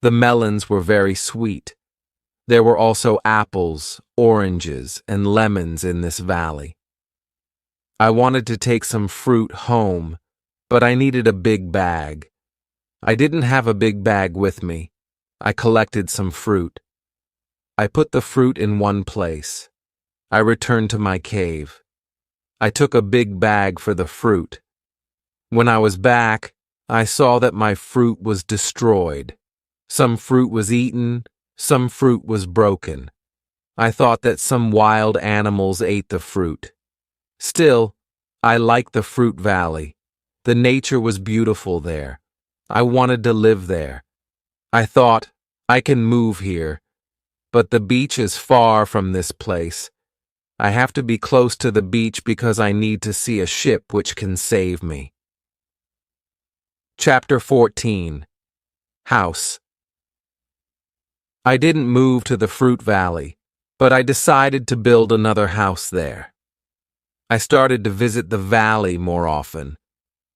The melons were very sweet. There were also apples, oranges, and lemons in this valley. I wanted to take some fruit home, but I needed a big bag. I didn't have a big bag with me. I collected some fruit. I put the fruit in one place. I returned to my cave. I took a big bag for the fruit. When I was back, I saw that my fruit was destroyed. Some fruit was eaten, some fruit was broken. I thought that some wild animals ate the fruit. Still, I liked the fruit valley. The nature was beautiful there. I wanted to live there. I thought, I can move here, but the beach is far from this place. I have to be close to the beach because I need to see a ship which can save me. Chapter 14. House. I didn't move to the fruit valley, but I decided to build another house there. I started to visit the valley more often.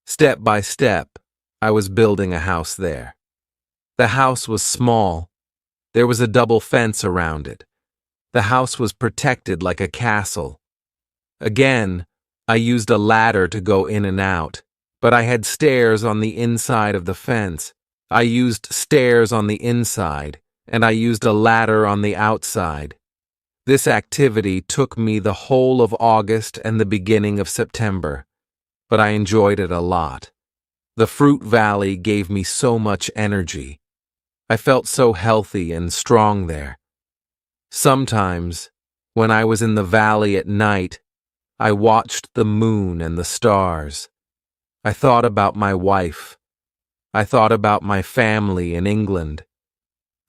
Step by step, I was building a house there. The house was small. There was a double fence around it. The house was protected like a castle. Again, I used a ladder to go in and out, but I had stairs on the inside of the fence. I used stairs on the inside, and I used a ladder on the outside. This activity took me the whole of August and the beginning of September, but I enjoyed it a lot. The fruit valley gave me so much energy. I felt so healthy and strong there. Sometimes, when I was in the valley at night, I watched the moon and the stars. I thought about my wife. I thought about my family in England.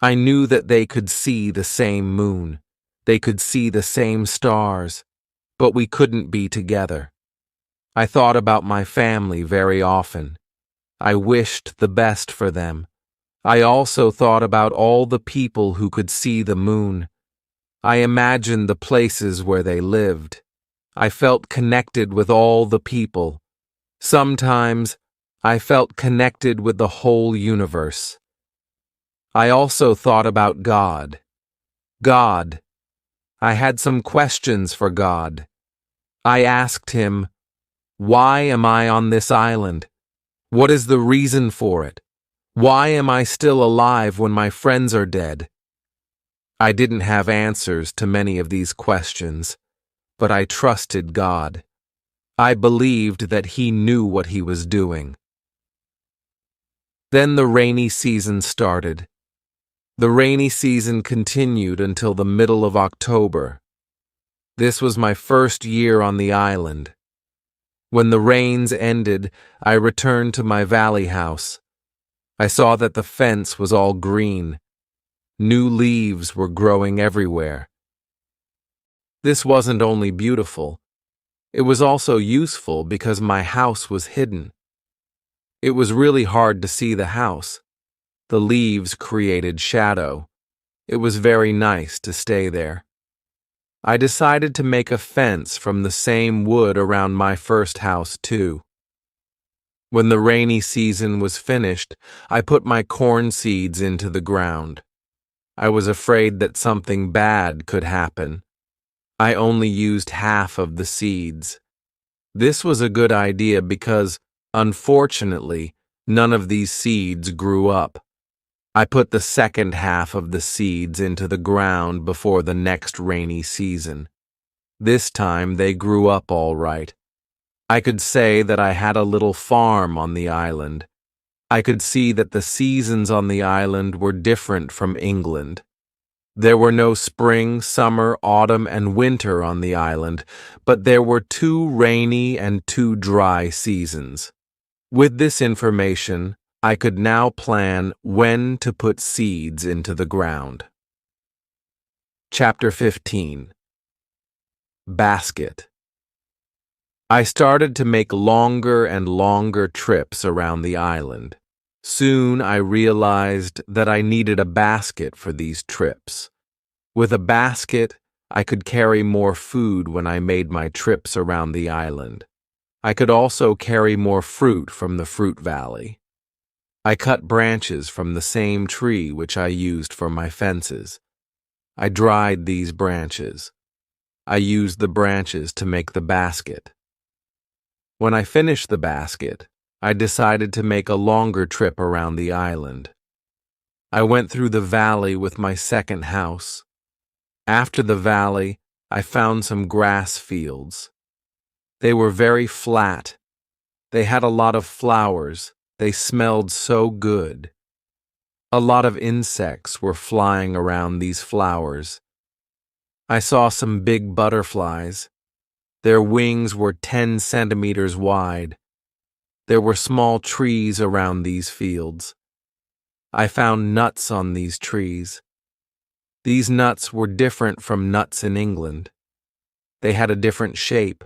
I knew that they could see the same moon. They could see the same stars, but we couldn't be together. I thought about my family very often. I wished the best for them. I also thought about all the people who could see the moon. I imagined the places where they lived. I felt connected with all the people. Sometimes I felt connected with the whole universe. I also thought about God. God. I had some questions for God. I asked him, why am I on this island? What is the reason for it? Why am I still alive when my friends are dead? I didn't have answers to many of these questions, but I trusted God. I believed that He knew what He was doing. Then the rainy season started. The rainy season continued until the middle of October. This was my first year on the island. When the rains ended, I returned to my valley house. I saw that the fence was all green. New leaves were growing everywhere. This wasn't only beautiful, it was also useful because my house was hidden. It was really hard to see the house. The leaves created shadow. It was very nice to stay there. I decided to make a fence from the same wood around my first house, too. When the rainy season was finished, I put my corn seeds into the ground. I was afraid that something bad could happen. I only used half of the seeds. This was a good idea because, unfortunately, none of these seeds grew up. I put the second half of the seeds into the ground before the next rainy season. This time they grew up all right. I could say that I had a little farm on the island. I could see that the seasons on the island were different from England. There were no spring, summer, autumn, and winter on the island, but there were 2 rainy and 2 dry seasons. With this information, I could now plan when to put seeds into the ground. Chapter 15. Basket. I started to make longer and longer trips around the island. Soon I realized that I needed a basket for these trips. With a basket, I could carry more food when I made my trips around the island. I could also carry more fruit from the fruit valley. I cut branches from the same tree which I used for my fences. I dried these branches. I used the branches to make the basket. When I finished the basket, I decided to make a longer trip around the island. I went through the valley with my second house. After the valley, I found some grass fields. They were very flat. They had a lot of flowers. They smelled so good. A lot of insects were flying around these flowers. I saw some big butterflies. Their wings were 10 centimeters wide. There were small trees around these fields. I found nuts on these trees. These nuts were different from nuts in England. They had a different shape.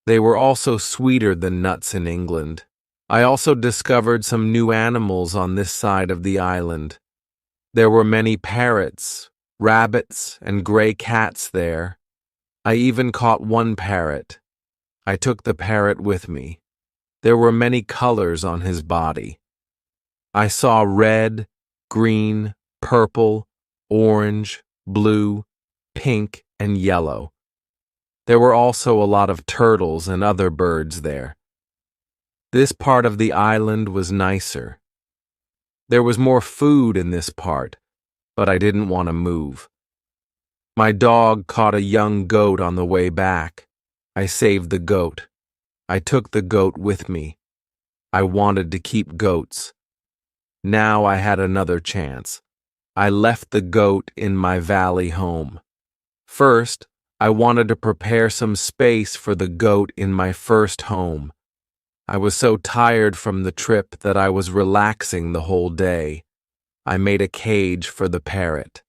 They were also sweeter than nuts in England. I also discovered some new animals on this side of the island. There were many parrots, rabbits, and gray cats there. I even caught one parrot. I took the parrot with me. There were many colors on his body. I saw red, green, purple, orange, blue, pink, and yellow. There were also a lot of turtles and other birds there. This part of the island was nicer. There was more food in this part, but I didn't want to move. My dog caught a young goat on the way back. I saved the goat. I took the goat with me. I wanted to keep goats. Now I had another chance. I left the goat in my valley home. First, I wanted to prepare some space for the goat in my first home. I was so tired from the trip that I was relaxing the whole day. I made a cage for the parrot.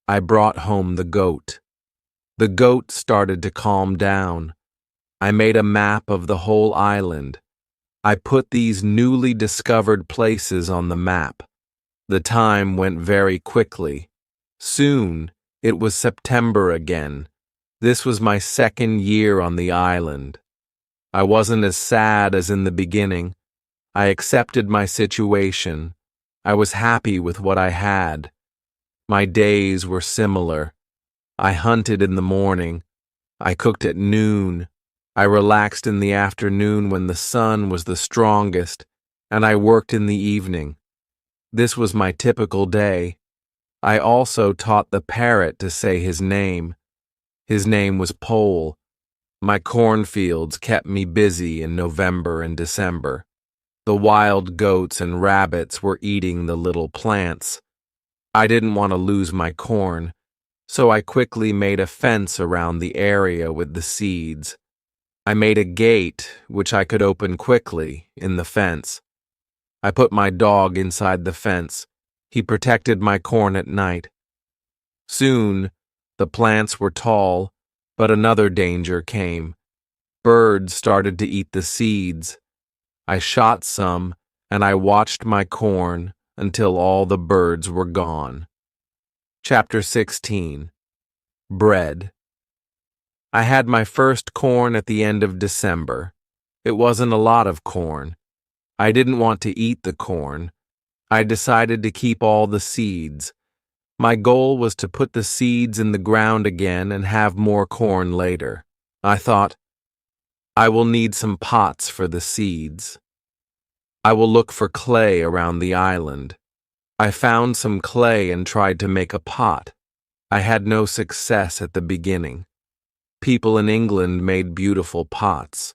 I brought home the goat. The goat started to calm down. I made a map of the whole island. I put these newly discovered places on the map. The time went very quickly. Soon, it was September again. This was my second year on the island. I wasn't as sad as in the beginning. I accepted my situation. I was happy with what I had. My days were similar. I hunted in the morning. I cooked at noon. I relaxed in the afternoon when the sun was the strongest, and I worked in the evening. This was my typical day. I also taught the parrot to say his name. His name was Pole. My cornfields kept me busy in November and December. The wild goats and rabbits were eating the little plants. I didn't want to lose my corn, so I quickly made a fence around the area with the seeds. I made a gate, which I could open quickly, in the fence. I put my dog inside the fence. He protected my corn at night. Soon, the plants were tall, but another danger came. Birds started to eat the seeds. I shot some, and I watched my corn until all the birds were gone. Chapter 16. Bread. I had my first corn at the end of December. It wasn't a lot of corn. I didn't want to eat the corn. I decided to keep all the seeds. My goal was to put the seeds in the ground again and have more corn later. I thought, I will need some pots for the seeds. I will look for clay around the island. I found some clay and tried to make a pot. I had no success at the beginning. People in England made beautiful pots,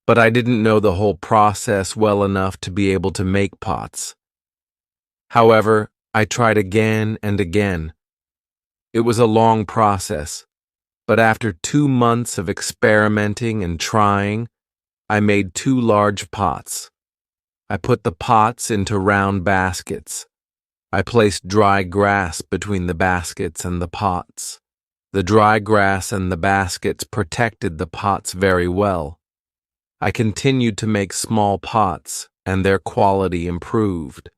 but I didn't know the whole process well enough to be able to make pots. However, I tried again and again. It was a long process, but after 2 months of experimenting and trying, I made 2 large pots. I put the pots into round baskets. I placed dry grass between the baskets and the pots. The dry grass and the baskets protected the pots very well. I continued to make small pots, and their quality improved.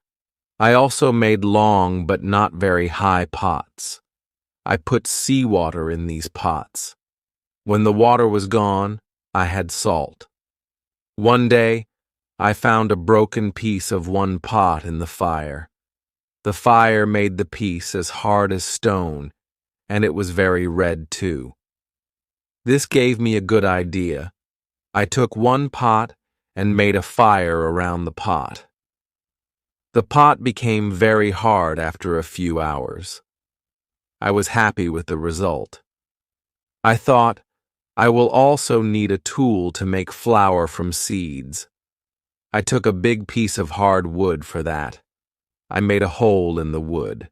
I also made long but not very high pots. I put seawater in these pots. When the water was gone, I had salt. One day, I found a broken piece of one pot in the fire. The fire made the piece as hard as stone, and it was very red too. This gave me a good idea. I took one pot and made a fire around the pot. The pot became very hard after a few hours. I was happy with the result. I thought, I will also need a tool to make flour from seeds. I took a big piece of hard wood for that. I made a hole in the wood.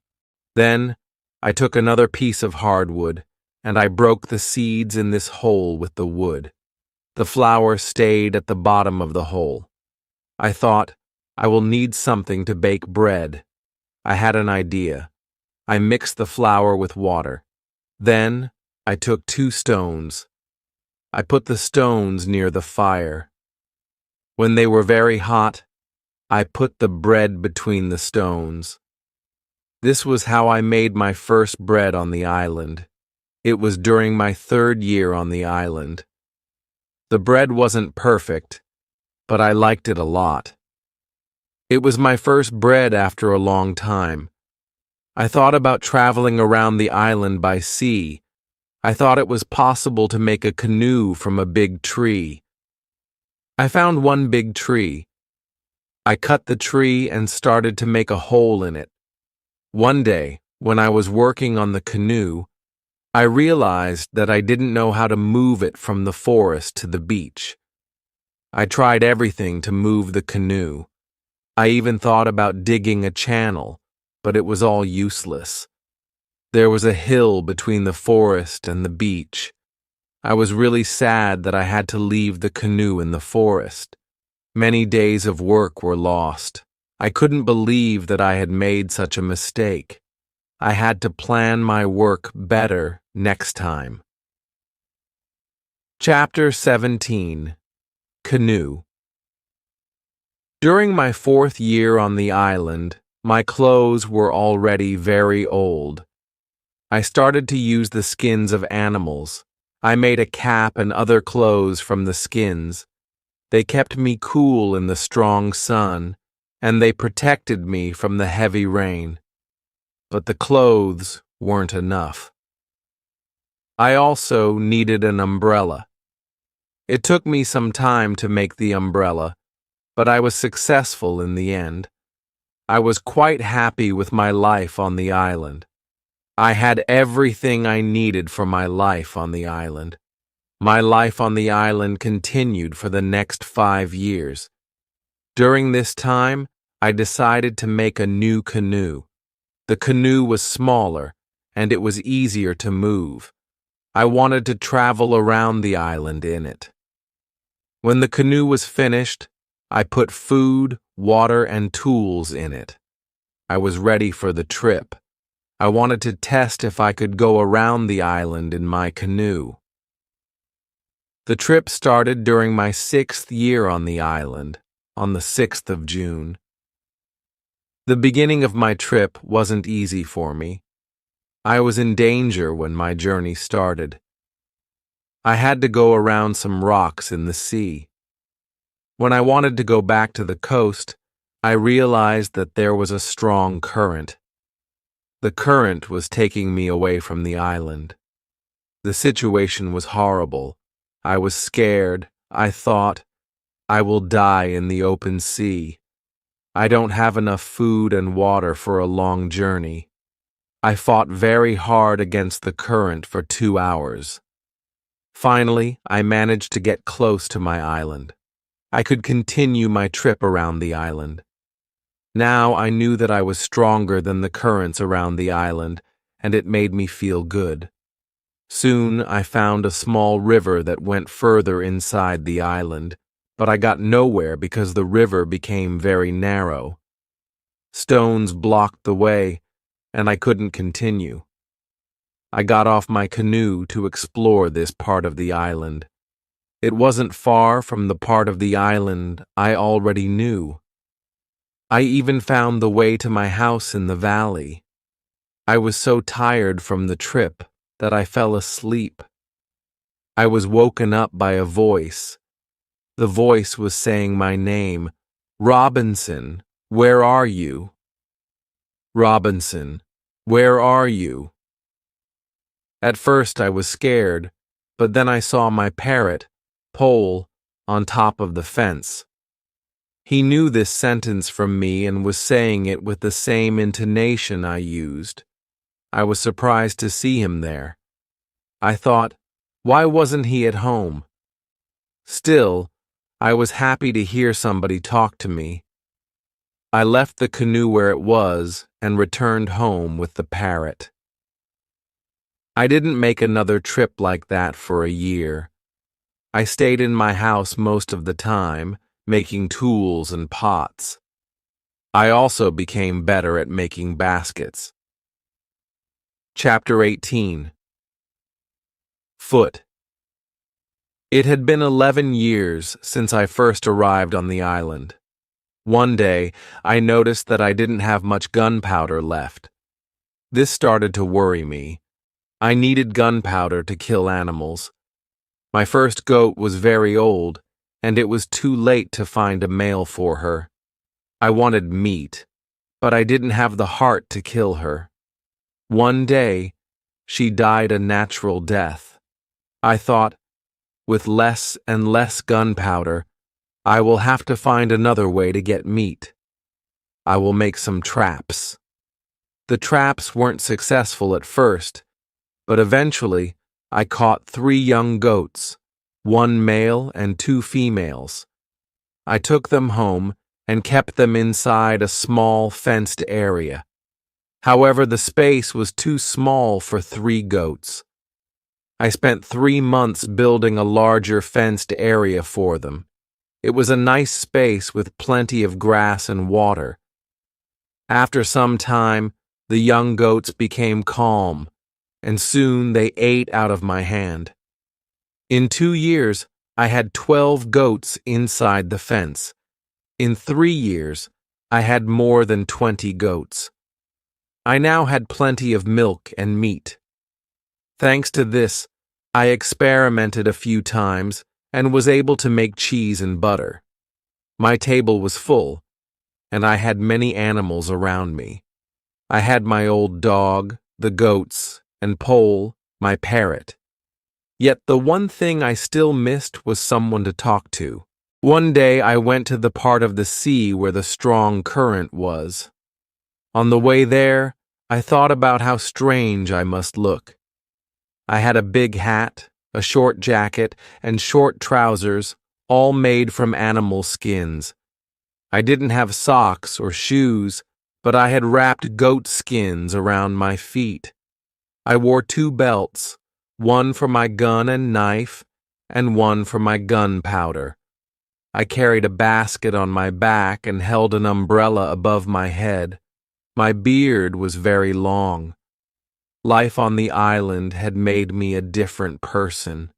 Then, I took another piece of hardwood, and I broke the seeds in this hole with the wood. The flour stayed at the bottom of the hole. I thought, I will need something to bake bread. I had an idea. I mixed the flour with water. Then, I took 2 stones. I put the stones near the fire. When they were very hot, I put the bread between the stones. This was how I made my first bread on the island. It was during my 3rd year on the island. The bread wasn't perfect, but I liked it a lot. It was my first bread after a long time. I thought about traveling around the island by sea. I thought it was possible to make a canoe from a big tree. I found one big tree. I cut the tree and started to make a hole in it. One day, when I was working on the canoe, I realized that I didn't know how to move it from the forest to the beach. I tried everything to move the canoe. I even thought about digging a channel, but it was all useless. There was a hill between the forest and the beach. I was really sad that I had to leave the canoe in the forest. Many days of work were lost. I couldn't believe that I had made such a mistake. I had to plan my work better next time. Chapter 17. Canoe. During my 4th year on the island, my clothes were already very old. I started to use the skins of animals. I made a cap and other clothes from the skins. They kept me cool in the strong sun, and they protected me from the heavy rain. But the clothes weren't enough. I also needed an umbrella. It took me some time to make the umbrella, but I was successful in the end. I was quite happy with my life on the island. I had everything I needed for my life on the island. My life on the island continued for the next 5 years. During this time, I decided to make a new canoe. The canoe was smaller, and it was easier to move. I wanted to travel around the island in it. When the canoe was finished, I put food, water, and tools in it. I was ready for the trip. I wanted to test if I could go around the island in my canoe. The trip started during my 6th year on the island, on the 6th of June. The beginning of my trip wasn't easy for me. I was in danger when my journey started. I had to go around some rocks in the sea. When I wanted to go back to the coast, I realized that there was a strong current. The current was taking me away from the island. The situation was horrible. I was scared. I thought, I will die in the open sea. I don't have enough food and water for a long journey. I fought very hard against the current for 2 hours. Finally, I managed to get close to my island. I could continue my trip around the island. Now I knew that I was stronger than the currents around the island, and it made me feel good. Soon I found a small river that went further inside the island, but I got nowhere because the river became very narrow. Stones blocked the way, and I couldn't continue. I got off my canoe to explore this part of the island. It wasn't far from the part of the island I already knew. I even found the way to my house in the valley. I was so tired from the trip that I fell asleep. I was woken up by a voice. The voice was saying my name. Robinson, where are you? Robinson, where are you? At first I was scared, but then I saw my parrot, Pole, on top of the fence. He knew this sentence from me and was saying it with the same intonation I used. I was surprised to see him there. I thought, why wasn't he at home? Still, I was happy to hear somebody talk to me. I left the canoe where it was and returned home with the parrot. I didn't make another trip like that for a year. I stayed in my house most of the time, making tools and pots. I also became better at making baskets. Chapter 18. Foot. It had been 11 years since I first arrived on the island. One day, I noticed that I didn't have much gunpowder left. This started to worry me. I needed gunpowder to kill animals. My first goat was very old, and it was too late to find a male for her. I wanted meat, but I didn't have the heart to kill her. One day, she died a natural death. I thought, with less and less gunpowder, I will have to find another way to get meat. I will make some traps. The traps weren't successful at first, but eventually I caught 3 young goats, 1 male and 2 females. I took them home and kept them inside a small fenced area. However, the space was too small for 3 goats. I spent 3 months building a larger fenced area for them. It was a nice space with plenty of grass and water. After some time, the young goats became calm, and soon they ate out of my hand. In 2 years, I had 12 goats inside the fence. In 3 years, I had more than 20 goats. I now had plenty of milk and meat. Thanks to this, I experimented a few times and was able to make cheese and butter. My table was full, and I had many animals around me. I had my old dog, the goats, and Pole, my parrot. Yet the one thing I still missed was someone to talk to. One day I went to the part of the sea where the strong current was. On the way there, I thought about how strange I must look. I had a big hat, a short jacket, and short trousers, all made from animal skins. I didn't have socks or shoes, but I had wrapped goat skins around my feet. I wore 2 belts, one for my gun and knife, and one for my gunpowder. I carried a basket on my back and held an umbrella above my head. My beard was very long. Life on the island had made me a different person.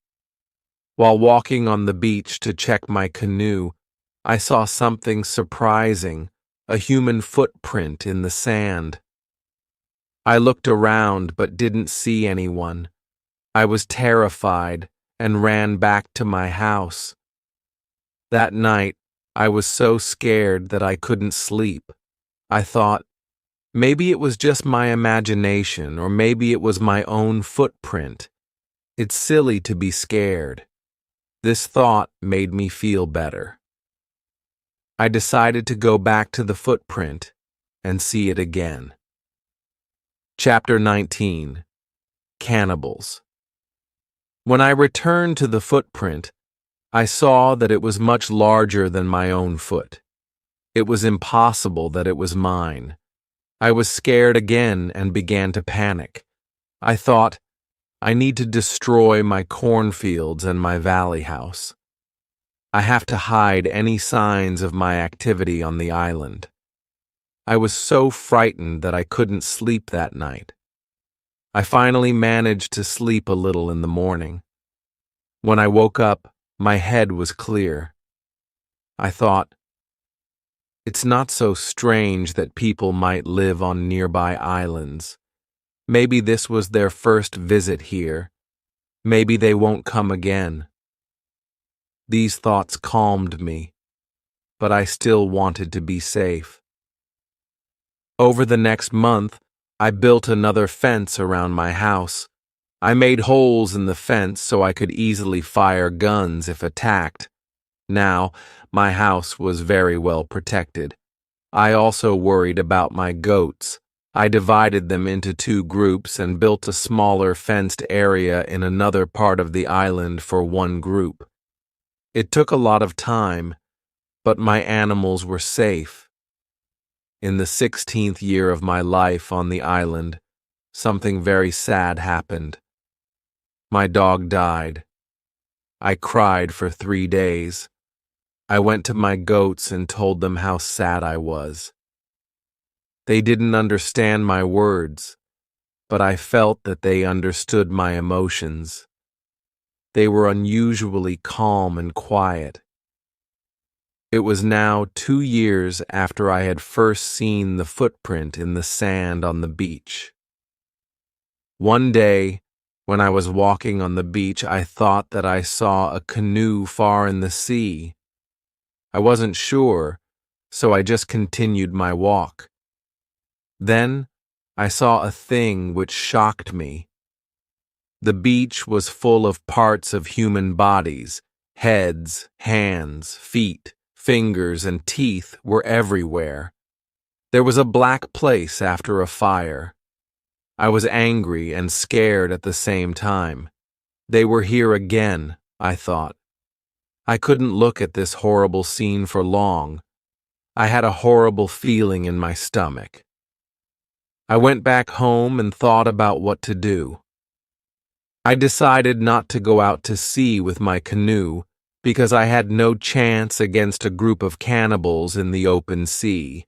While walking on the beach to check my canoe, I saw something surprising, a human footprint in the sand. I looked around but didn't see anyone. I was terrified and ran back to my house. That night, I was so scared that I couldn't sleep. I thought, maybe it was just my imagination, or maybe it was my own footprint. It's silly to be scared. This thought made me feel better. I decided to go back to the footprint and see it again. Chapter 19. Cannibals. When I returned to the footprint, I saw that it was much larger than my own foot. It was impossible that it was mine. I was scared again and began to panic. I thought, I need to destroy my cornfields and my valley house. I have to hide any signs of my activity on the island. I was so frightened that I couldn't sleep that night. I finally managed to sleep a little in the morning. When I woke up, my head was clear. I thought, it's not so strange that people might live on nearby islands. Maybe this was their first visit here. Maybe they won't come again. These thoughts calmed me, but I still wanted to be safe. Over the next month, I built another fence around my house. I made holes in the fence so I could easily fire guns if attacked. Now, my house was very well protected. I also worried about my goats. I divided them into 2 groups and built a smaller fenced area in another part of the island for one group. It took a lot of time, but my animals were safe. In the 16th year of my life on the island, something very sad happened. My dog died. I cried for 3 days. I went to my goats and told them how sad I was. They didn't understand my words, but I felt that they understood my emotions. They were unusually calm and quiet. It was now 2 years after I had first seen the footprint in the sand on the beach. One day, when I was walking on the beach, I thought that I saw a canoe far in the sea. I wasn't sure, so I just continued my walk. Then, I saw a thing which shocked me. The beach was full of parts of human bodies. Heads, hands, feet, fingers, and teeth were everywhere. There was a black place after a fire. I was angry and scared at the same time. They were here again, I thought. I couldn't look at this horrible scene for long. I had a horrible feeling in my stomach. I went back home and thought about what to do. I decided not to go out to sea with my canoe because I had no chance against a group of cannibals in the open sea.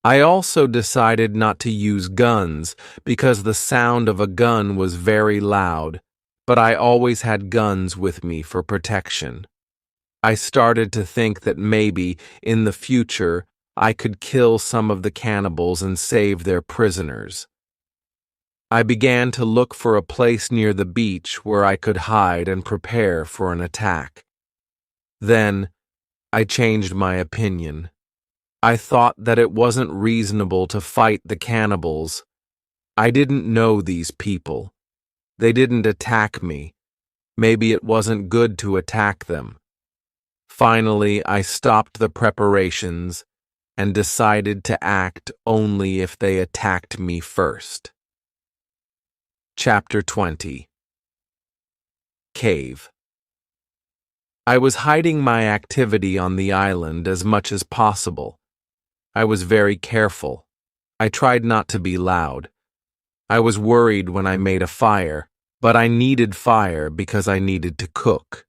I also decided not to use guns because the sound of a gun was very loud, but I always had guns with me for protection. I started to think that maybe, in the future, I could kill some of the cannibals and save their prisoners. I began to look for a place near the beach where I could hide and prepare for an attack. Then, I changed my opinion. I thought that it wasn't reasonable to fight the cannibals. I didn't know these people. They didn't attack me. Maybe it wasn't good to attack them. Finally, I stopped the preparations and decided to act only if they attacked me first. Chapter 20. Cave. I was hiding my activity on the island as much as possible. I was very careful. I tried not to be loud. I was worried when I made a fire, but I needed fire because I needed to cook.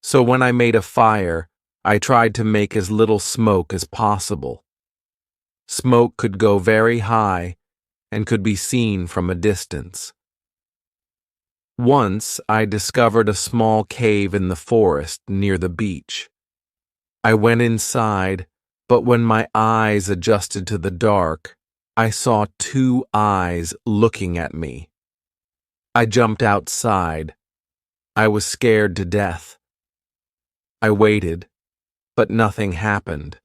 So when I made a fire, I tried to make as little smoke as possible. Smoke could go very high and could be seen from a distance. Once I discovered a small cave in the forest near the beach. I went inside, but when my eyes adjusted to the dark, I saw two eyes looking at me. I jumped outside. I was scared to death. I waited, but nothing happened.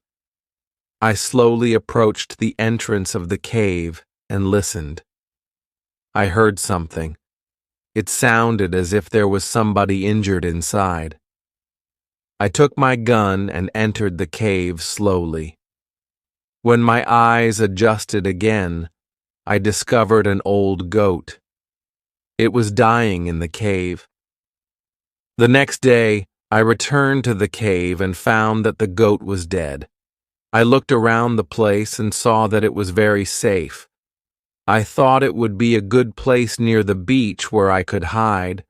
I slowly approached the entrance of the cave and listened. I heard something. It sounded as if there was somebody injured inside. I took my gun and entered the cave slowly. When my eyes adjusted again, I discovered an old goat. It was dying in the cave. The next day, I returned to the cave and found that the goat was dead. I looked around the place and saw that it was very safe. I thought it would be a good place near the beach where I could hide,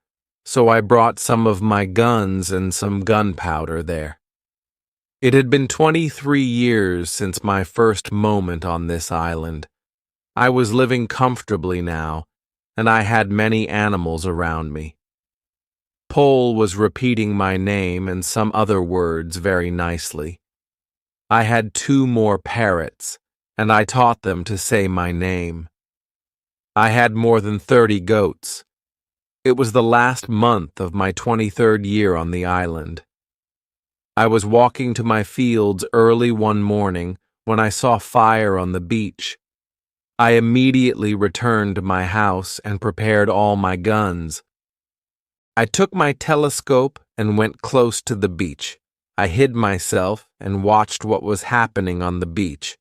so I brought some of my guns and some gunpowder there. It had been 23 years since my first moment on this island. I was living comfortably now, and I had many animals around me. Pole was repeating my name and some other words very nicely. I had 2 more parrots, and I taught them to say my name. I had more than 30 goats. It was the last month of my 23rd year on the island. I was walking to my fields early one morning when I saw fire on the beach. I immediately returned to my house and prepared all my guns. I took my telescope and went close to the beach. I hid myself and watched what was happening on the beach.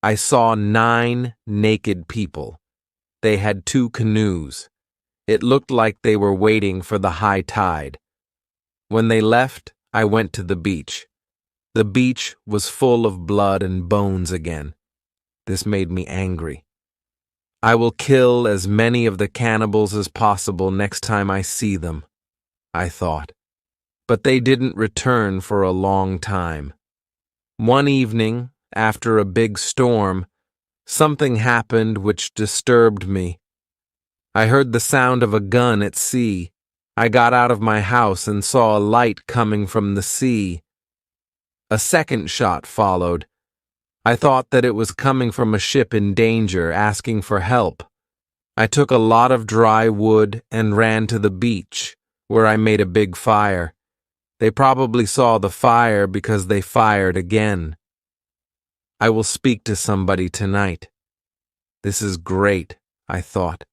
I saw 9 naked people. They had 2 canoes. It looked like they were waiting for the high tide. When they left, I went to the beach. The beach was full of blood and bones again. This made me angry. I will kill as many of the cannibals as possible next time I see them, I thought. But they didn't return for a long time. One evening, after a big storm, something happened which disturbed me. I heard the sound of a gun at sea. I got out of my house and saw a light coming from the sea. A second shot followed. I thought that it was coming from a ship in danger, asking for help. I took a lot of dry wood and ran to the beach, where I made a big fire. They probably saw the fire because they fired again. I will speak to somebody tonight. This is great, I thought.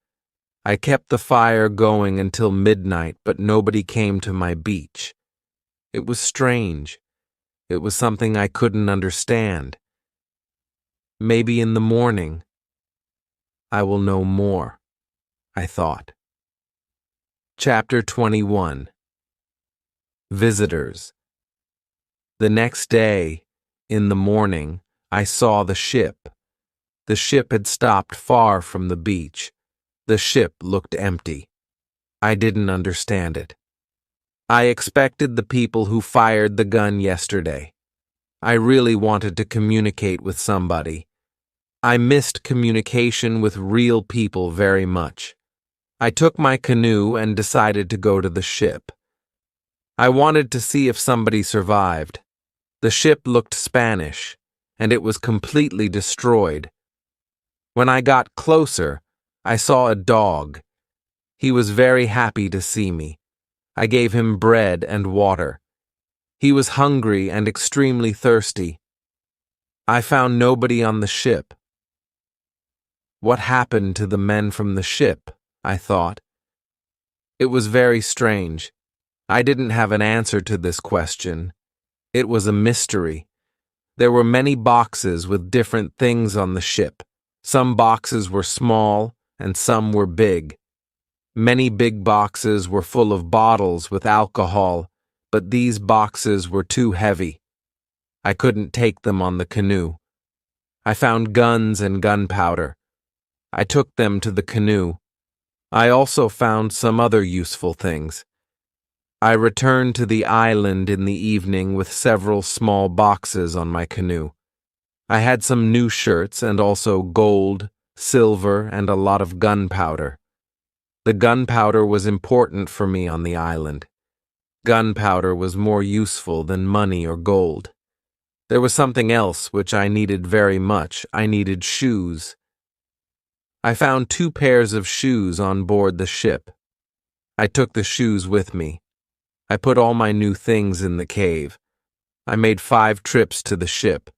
I kept the fire going until midnight, but nobody came to my beach. It was strange. It was something I couldn't understand. Maybe in the morning, I will know more, I thought. Chapter 21. Visitors. The next day, in the morning, I saw the ship. The ship had stopped far from the beach. The ship looked empty. I didn't understand it. I expected the people who fired the gun yesterday. I really wanted to communicate with somebody. I missed communication with real people very much. I took my canoe and decided to go to the ship. I wanted to see if somebody survived. The ship looked Spanish, and it was completely destroyed. When I got closer, I saw a dog. He was very happy to see me. I gave him bread and water. He was hungry and extremely thirsty. I found nobody on the ship. What happened to the men from the ship? I thought. It was very strange. I didn't have an answer to this question. It was a mystery. There were many boxes with different things on the ship. Some boxes were small and some were big. Many big boxes were full of bottles with alcohol, but these boxes were too heavy. I couldn't take them on the canoe. I found guns and gunpowder. I took them to the canoe. I also found some other useful things. I returned to the island in the evening with several small boxes on my canoe. I had some new shirts and also gold, silver, and a lot of gunpowder. The gunpowder was important for me on the island. Gunpowder was more useful than money or gold. There was something else which I needed very much. I needed shoes. I found 2 pairs of shoes on board the ship. I took the shoes with me. I put all my new things in the cave. I made 5 trips to the ship.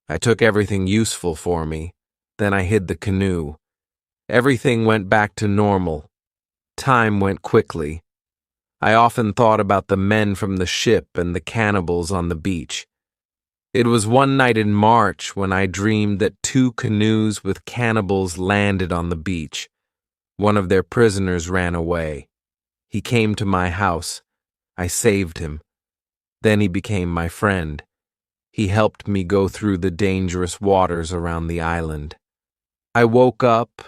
I took everything useful for me. Then I hid the canoe. Everything went back to normal. Time went quickly. I often thought about the men from the ship and the cannibals on the beach. It was one night in March when I dreamed that 2 canoes with cannibals landed on the beach. One of their prisoners ran away. He came to my house. I saved him. Then he became my friend. He helped me go through the dangerous waters around the island. I woke up,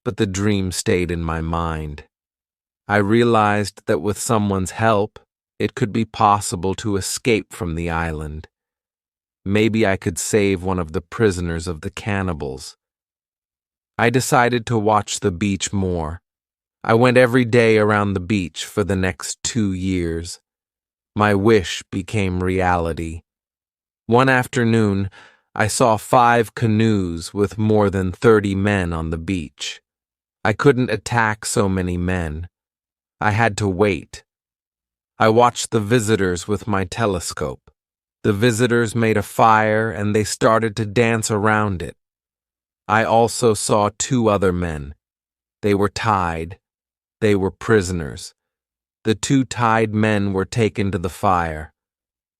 but the dream stayed in my mind. I realized that with someone's help, it could be possible to escape from the island. Maybe I could save one of the prisoners of the cannibals. I decided to watch the beach more. I went every day around the beach for the next 2 years. My wish became reality. One afternoon, I saw 5 canoes with more than 30 men on the beach. I couldn't attack so many men. I had to wait. I watched the visitors with my telescope. The visitors made a fire and they started to dance around it. I also saw 2 other men. They were tied. They were prisoners. The 2 tied men were taken to the fire.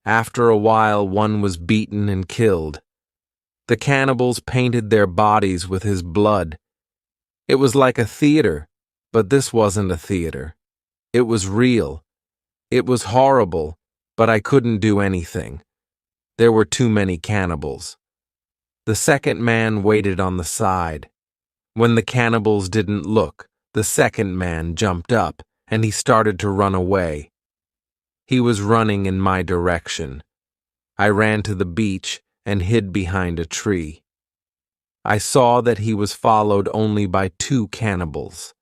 After a while, one was beaten and killed. The cannibals painted their bodies with his blood. It was like a theater, but this wasn't a theater. It was real. It was horrible, but I couldn't do anything. There were too many cannibals. The second man waited on the side. When the cannibals didn't look, the second man jumped up, and he started to run away. He was running in my direction. I ran to the beach and hid behind a tree. I saw that he was followed only by 2 cannibals.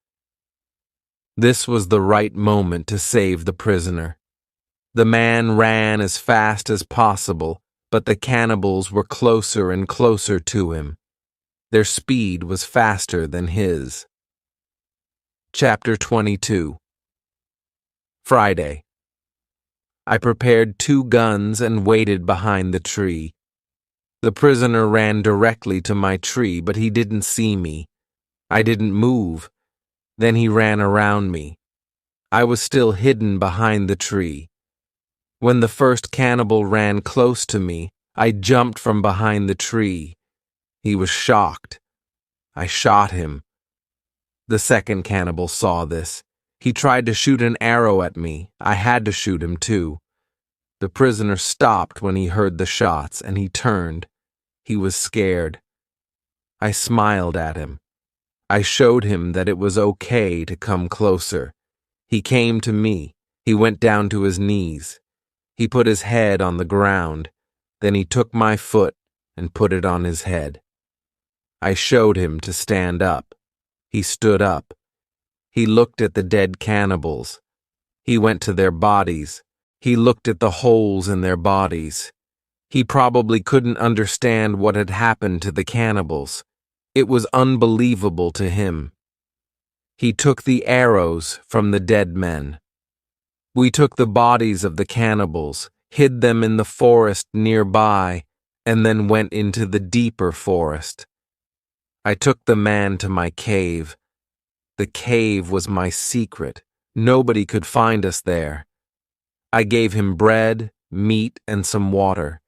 This was the right moment to save the prisoner. The man ran as fast as possible, but the cannibals were closer and closer to him. Their speed was faster than his. Chapter 22. Friday. I prepared 2 guns and waited behind the tree. The prisoner ran directly to my tree, but he didn't see me. I didn't move. Then he ran around me. I was still hidden behind the tree. When the first cannibal ran close to me, I jumped from behind the tree. He was shocked. I shot him. The second cannibal saw this. He tried to shoot an arrow at me. I had to shoot him too. The prisoner stopped when he heard the shots, and he turned. He was scared. I smiled at him. I showed him that it was okay to come closer. He came to me. He went down to his knees. He put his head on the ground. Then he took my foot and put it on his head. I showed him to stand up. He stood up. He looked at the dead cannibals. He went to their bodies. He looked at the holes in their bodies. He probably couldn't understand what had happened to the cannibals. It was unbelievable to him. He took the arrows from the dead men. We took the bodies of the cannibals, hid them in the forest nearby, and then went into the deeper forest. I took the man to my cave. The cave was my secret. Nobody could find us there. I gave him bread, meat, and some water.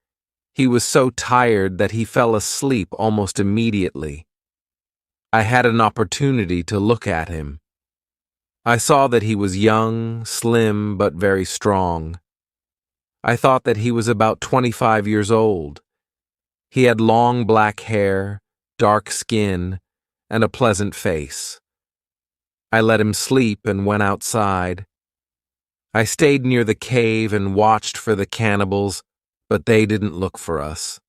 He was so tired that he fell asleep almost immediately. I had an opportunity to look at him. I saw that he was young, slim, but very strong. I thought that he was about 25 years old. He had long black hair, dark skin, and a pleasant face. I let him sleep and went outside. I stayed near the cave and watched for the cannibals, but they didn't look for us.